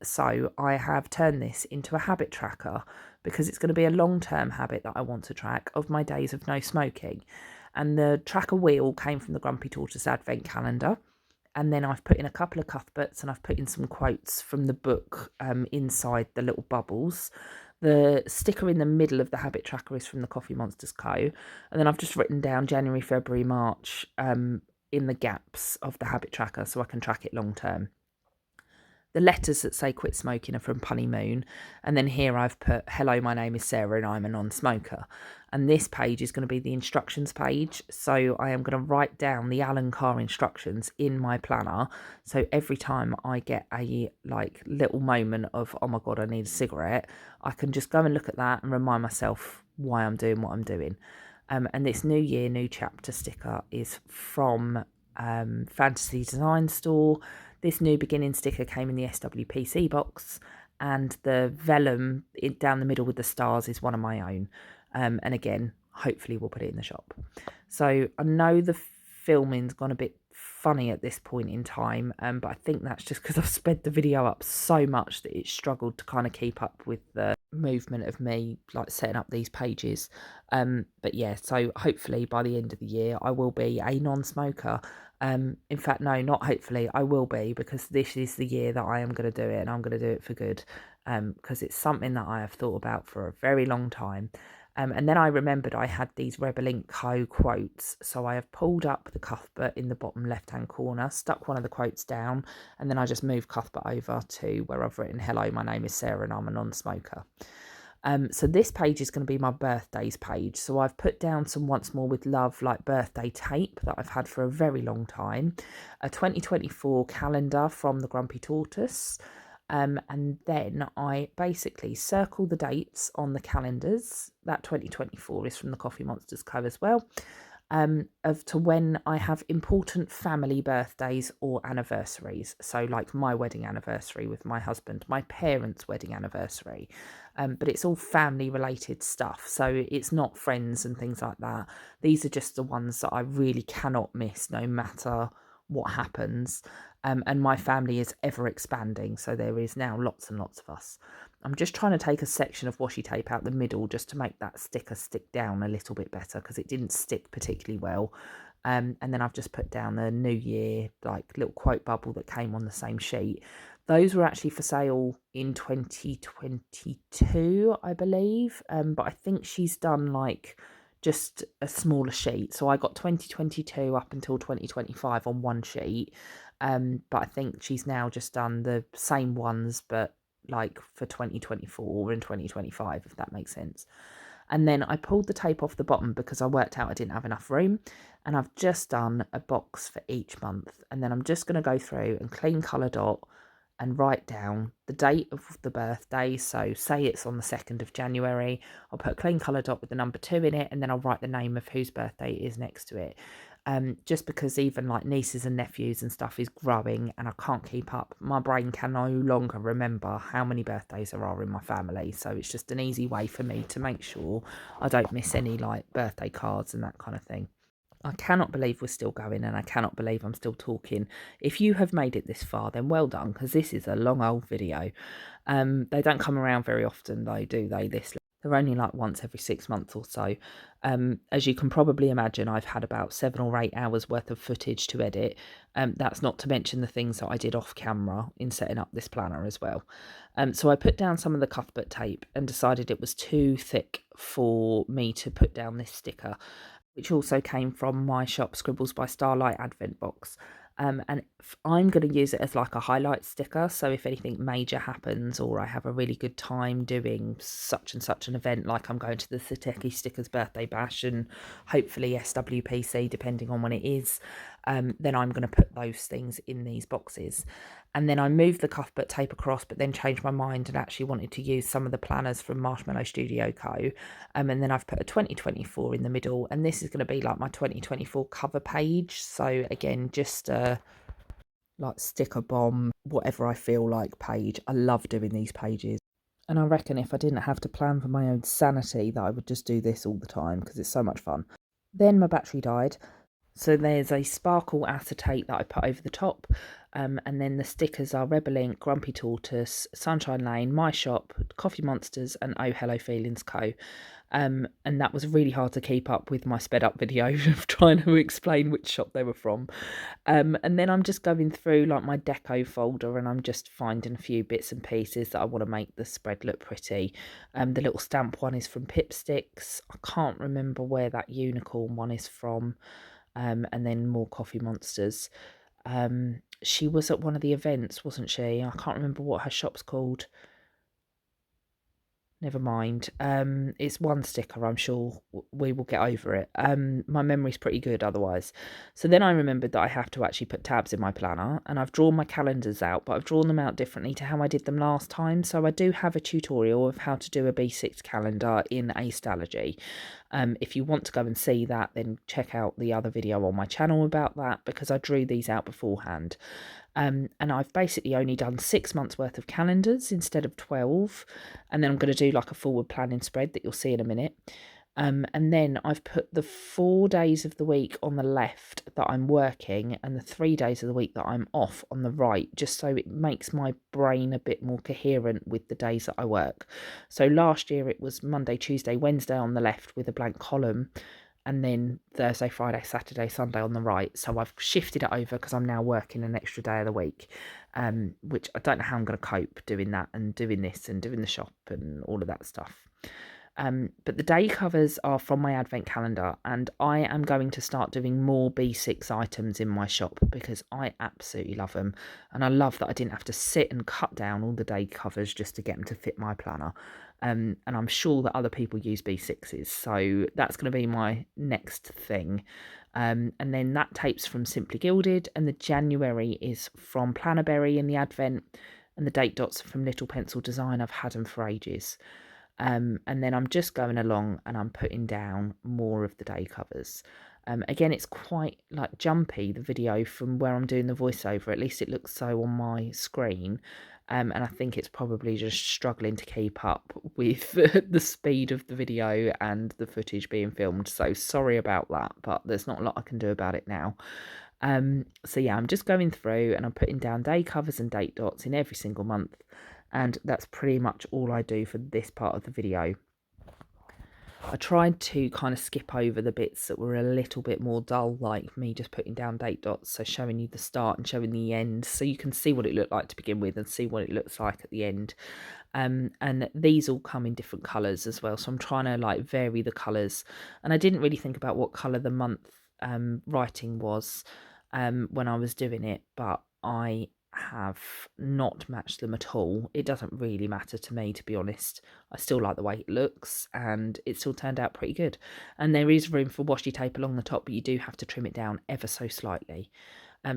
So I have turned this into a habit tracker because it's going to be a long-term habit that I want to track of my days of no smoking. And the tracker wheel came from the Grumpy Tortoise Advent calendar. And then I've put in a couple of Cuthberts and I've put in some quotes from the book inside the little bubbles. The sticker in the middle of the habit tracker is from the Coffee Monsters Co. And then I've just written down January, February, March in the gaps of the habit tracker so I can track it long term. The letters that say quit smoking are from Punny Moon. And then here I've put, hello, my name is Sarah and I'm a non-smoker. And this page is going to be the instructions page. So I am going to write down the Alan Carr instructions in my planner. So every time I get a little moment of, oh my God, I need a cigarette, I can just go and look at that and remind myself why I'm doing what I'm doing. And this New Year, New Chapter sticker is from Fantasy Design Store. This New Beginning sticker came in the SWPC box, and the vellum down the middle with the stars is one of my own. And again, hopefully we'll put it in the shop. So I know the filming's gone a bit funny at this point in time, but I think that's just because I've sped the video up so much that it's struggled to kind of keep up with the movement of me like setting up these pages. But yeah, so hopefully by the end of the year I will be a non-smoker. In fact, no, not hopefully, I will be, because this is the year that I am going to do it, and I'm going to do it for good, because it's something that I have thought about for a very long time. And then I remembered I had these Rebel Ink Co quotes, so I have pulled up the Cuthbert in the bottom left-hand corner, stuck one of the quotes down, and then I just moved Cuthbert over to where I've written, hello, my name is Sarah and I'm a non-smoker. So this page is going to be my birthdays page. So I've put down some Once More with Love like birthday tape that I've had for a very long time, a 2024 calendar from the Grumpy Tortoise, and then I basically circle the dates on the calendars. That 2024 is from the Coffee Monsters Co as well. Of to when I have important family birthdays or anniversaries. So like my wedding anniversary with my husband, my parents' wedding anniversary. But it's all family related stuff. So it's not friends and things like that. These are just the ones that I really cannot miss no matter what happens. And my family is ever expanding. So there is now lots and lots of us. I'm just trying to take a section of washi tape out the middle just to make that sticker stick down a little bit better, because it didn't stick particularly well. And then I've just put down the New Year like little quote bubble that came on the same sheet. Those were actually for sale in 2022, I believe. But I think she's done like just a smaller sheet. So I got 2022 up until 2025 on one sheet. But I think she's now just done the same ones, but like for 2024 and 2025, if that makes sense. And then I pulled the tape off the bottom because I worked out I didn't have enough room, and I've just done a box for each month. And then I'm just going to go through and clean colour dot and write down the date of the birthday. So say it's on the 2nd of January, I'll put a clean colour dot with the number 2 in it, and then I'll write the name of whose birthday it is next to it. Just because even like nieces and nephews and stuff is growing and I can't keep up. My brain can no longer remember how many birthdays there are in my family. So it's just an easy way for me to make sure I don't miss any like birthday cards and that kind of thing. I cannot believe we're still going, and I cannot believe I'm still talking. If you have made it this far, then well done, because this is a long old video. They don't come around very often though, do they? This They're only like once every 6 months or so. As you can probably imagine, I've had about 7 or 8 hours worth of footage to edit. That's not to mention the things that I did off camera in setting up this planner as well. So I put down some of the Cuthbert tape and decided it was too thick for me to put down this sticker, which also came from my shop Scribbles by Starlight advent box. And I'm going to use it as like a highlight sticker, so if anything major happens or I have a really good time doing such and such an event, like I'm going to the Sateki Stickers birthday bash and hopefully SWPC depending on when it is, then I'm going to put those things in these boxes. And then I moved the Cuthbert tape across, but then changed my mind and actually wanted to use some of the planners from Marshmallow Studio Co. And then I've put a 2024 in the middle, and this is going to be like my 2024 cover page. So again, just like sticker bomb, whatever I feel like page. I love doing these pages. And I reckon if I didn't have to plan for my own sanity, that I would just do this all the time because it's so much fun. Then my battery died. So there's a sparkle acetate that I put over the top, and then the stickers are Rebel Ink, Grumpy Tortoise, Sunshine Lane, My Shop, Coffee Monsters, and Oh Hello Feelings Co. And that was really hard to keep up with my sped up video of trying to explain which shop they were from. And then I'm just going through like my deco folder and I'm just finding a few bits and pieces that I want to make the spread look pretty. The little stamp one is from Pipsticks. I can't remember where that unicorn one is from. And then more Coffee Monsters. She was at one of the events, wasn't she? I can't remember what her shop's called. Never mind. It's one sticker. I'm sure we will get over it. My memory's pretty good otherwise. So then I remembered that I have to actually put tabs in my planner, and I've drawn my calendars out, but I've drawn them out differently to how I did them last time. So I do have a tutorial of how to do a B6 calendar in a Stalogy. If you want to go and see that, then check out the other video on my channel about that, because I drew these out beforehand. And I've basically only done 6 months worth of calendars instead of 12. And then I'm going to do like a forward planning spread that you'll see in a minute. And then I've put the 4 days of the week on the left that I'm working and the 3 days of the week that I'm off on the right, just so it makes my brain a bit more coherent with the days that I work. So last year it was Monday, Tuesday, Wednesday on the left with a blank column, and then Thursday, Friday, Saturday, Sunday on the right. So I've shifted it over because I'm now working an extra day of the week, which I don't know how I'm going to cope doing that and doing this and doing the shop and all of that stuff. But the day covers are from my advent calendar, and I am going to start doing more B6 items in my shop because I absolutely love them. And I love that I didn't have to sit and cut down all the day covers just to get them to fit my planner. And I'm sure that other people use B6s, so that's going to be my next thing. And then that tape's from Simply Gilded, and the January is from Plannerberry in the Advent, and the date dots are from Little Pencil Design. I've had them for ages. And then I'm just going along and I'm putting down more of the day covers. Again, it's quite like jumpy, the video, from where I'm doing the voiceover. At least it looks so on my screen. And I think it's probably just struggling to keep up with the speed of the video and the footage being filmed. So sorry about that, but there's not a lot I can do about it now. So yeah, I'm just going through and I'm putting down day covers and date dots in every single month. And that's pretty much all I do for this part of the video. I tried to kind of skip over the bits that were a little bit more dull, like me just putting down date dots, so showing you the start and showing the end, so you can see what it looked like to begin with and see what it looks like at the end. And these all come in different colours as well, so I'm trying to like vary the colours. And I didn't really think about what colour the month writing was when I was doing it, but I have not matched them at all. It doesn't really matter to me, to be honest. I still like the way it looks, and it still turned out pretty good. And there is room for washi tape along the top, but you do have to trim it down ever so slightly.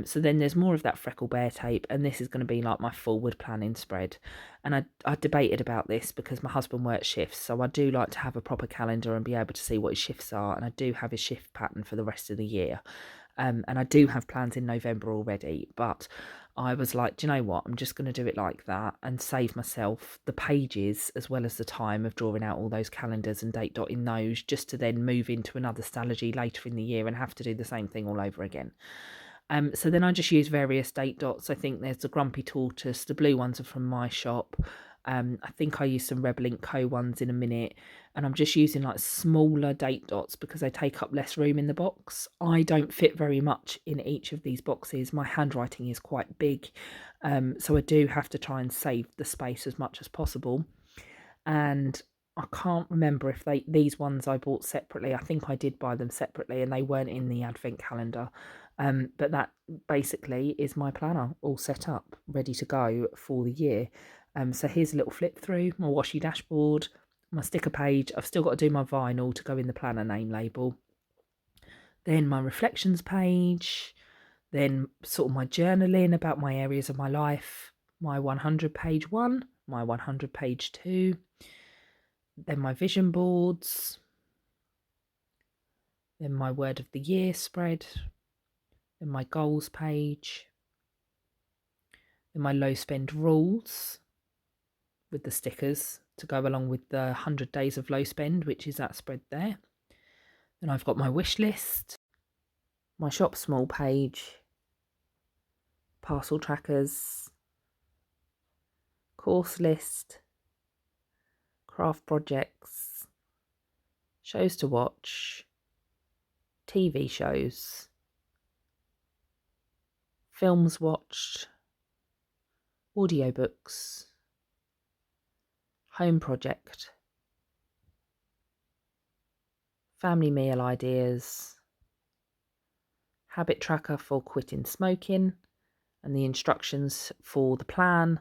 So then there's more of that Freckle Bear tape, and this is going to be like my forward planning spread. And I debated about this because my husband works shifts, so I do like to have a proper calendar and be able to see what his shifts are, and I do have his shift pattern for the rest of the year. And I do have plans in November already, but I was like, do you know what? I'm just going to do it like that and save myself the pages as well as the time of drawing out all those calendars and date dotting those, just to then move into another Stalogy later in the year and have to do the same thing all over again. So then I just use various date dots. I think there's the Grumpy Tortoise. The blue ones are from my shop. I think I use some Rebel Ink Co ones in a minute, and I'm just using like smaller date dots because they take up less room in the box. I don't fit very much in each of these boxes. My handwriting is quite big, so I do have to try and save the space as much as possible. And I can't remember if these ones I bought separately. I think I did buy them separately and they weren't in the advent calendar. But that basically is my planner all set up, ready to go for the year. So here's a little flip through, my washi dashboard, my sticker page. I've still got to do my vinyl to go in the planner name label. Then my reflections page, then sort of my journaling about my areas of my life, my 100 page 1, my 100 page 2, then my vision boards, then my word of the year spread, then my goals page, then my low spend rules with the stickers to go along with the 100 days of low spend, which is that spread there. Then I've got my wish list, my shop small page, parcel trackers, course list, craft projects, shows to watch, TV shows, films watched, audiobooks, home project, family meal ideas, habit tracker for quitting smoking and the instructions for the plan,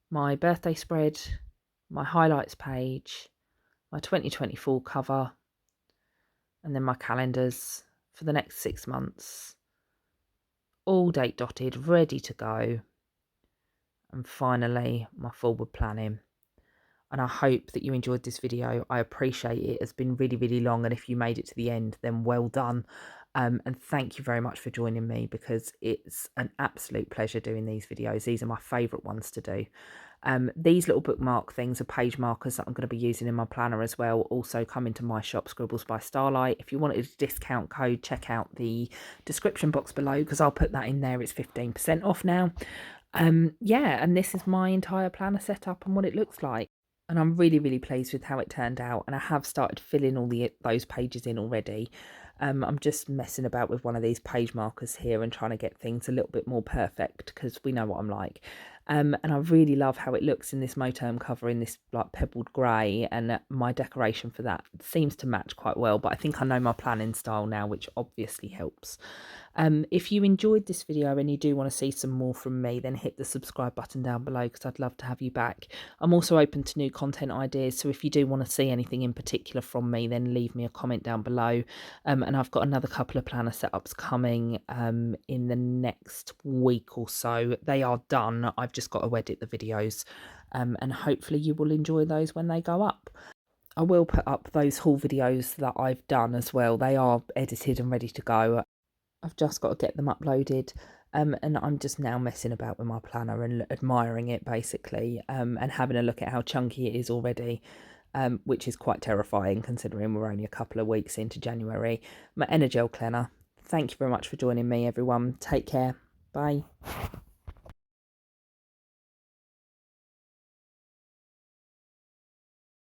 my birthday spread, my highlights page, my 2024 cover, and then my calendars for the next 6 months, all date dotted, ready to go. And finally, my forward planning. And I hope that you enjoyed this video. I appreciate it. It's been really, really long. And if you made it to the end, then well done. And thank you very much for joining me, because it's an absolute pleasure doing these videos. These are my favourite ones to do. These little bookmark things are page markers that I'm going to be using in my planner as well. Also come into my shop, Scribbles by Starlight. If you wanted a discount code, check out the description box below, because I'll put that in there. It's 15% off now. Yeah, and this is my entire planner setup and what it looks like. And I'm really, really pleased with how it turned out. And I have started filling all those pages in already. I'm just messing about with one of these page markers here and trying to get things a little bit more perfect, because we know what I'm like. And I really love how it looks in this Moterm cover in this like pebbled grey, and my decoration for that seems to match quite well. But I think I know my planning style now, which obviously helps. If you enjoyed this video and you do want to see some more from me, then hit the subscribe button down below, because I'd love to have you back. I'm also open to new content ideas, so if you do want to see anything in particular from me, then leave me a comment down below. And I've got another couple of planner setups coming in the next week or so. They are done. I've just got to edit the videos, and hopefully you will enjoy those when they go up. I will put up those haul videos that I've done as well. They are edited and ready to go. I've just got to get them uploaded, and I'm just now messing about with my planner and admiring it basically, and having a look at how chunky it is already, which is quite terrifying considering we're only a couple of weeks into January. My Energel planner. Thank you very much for joining me, everyone. Take care. Bye.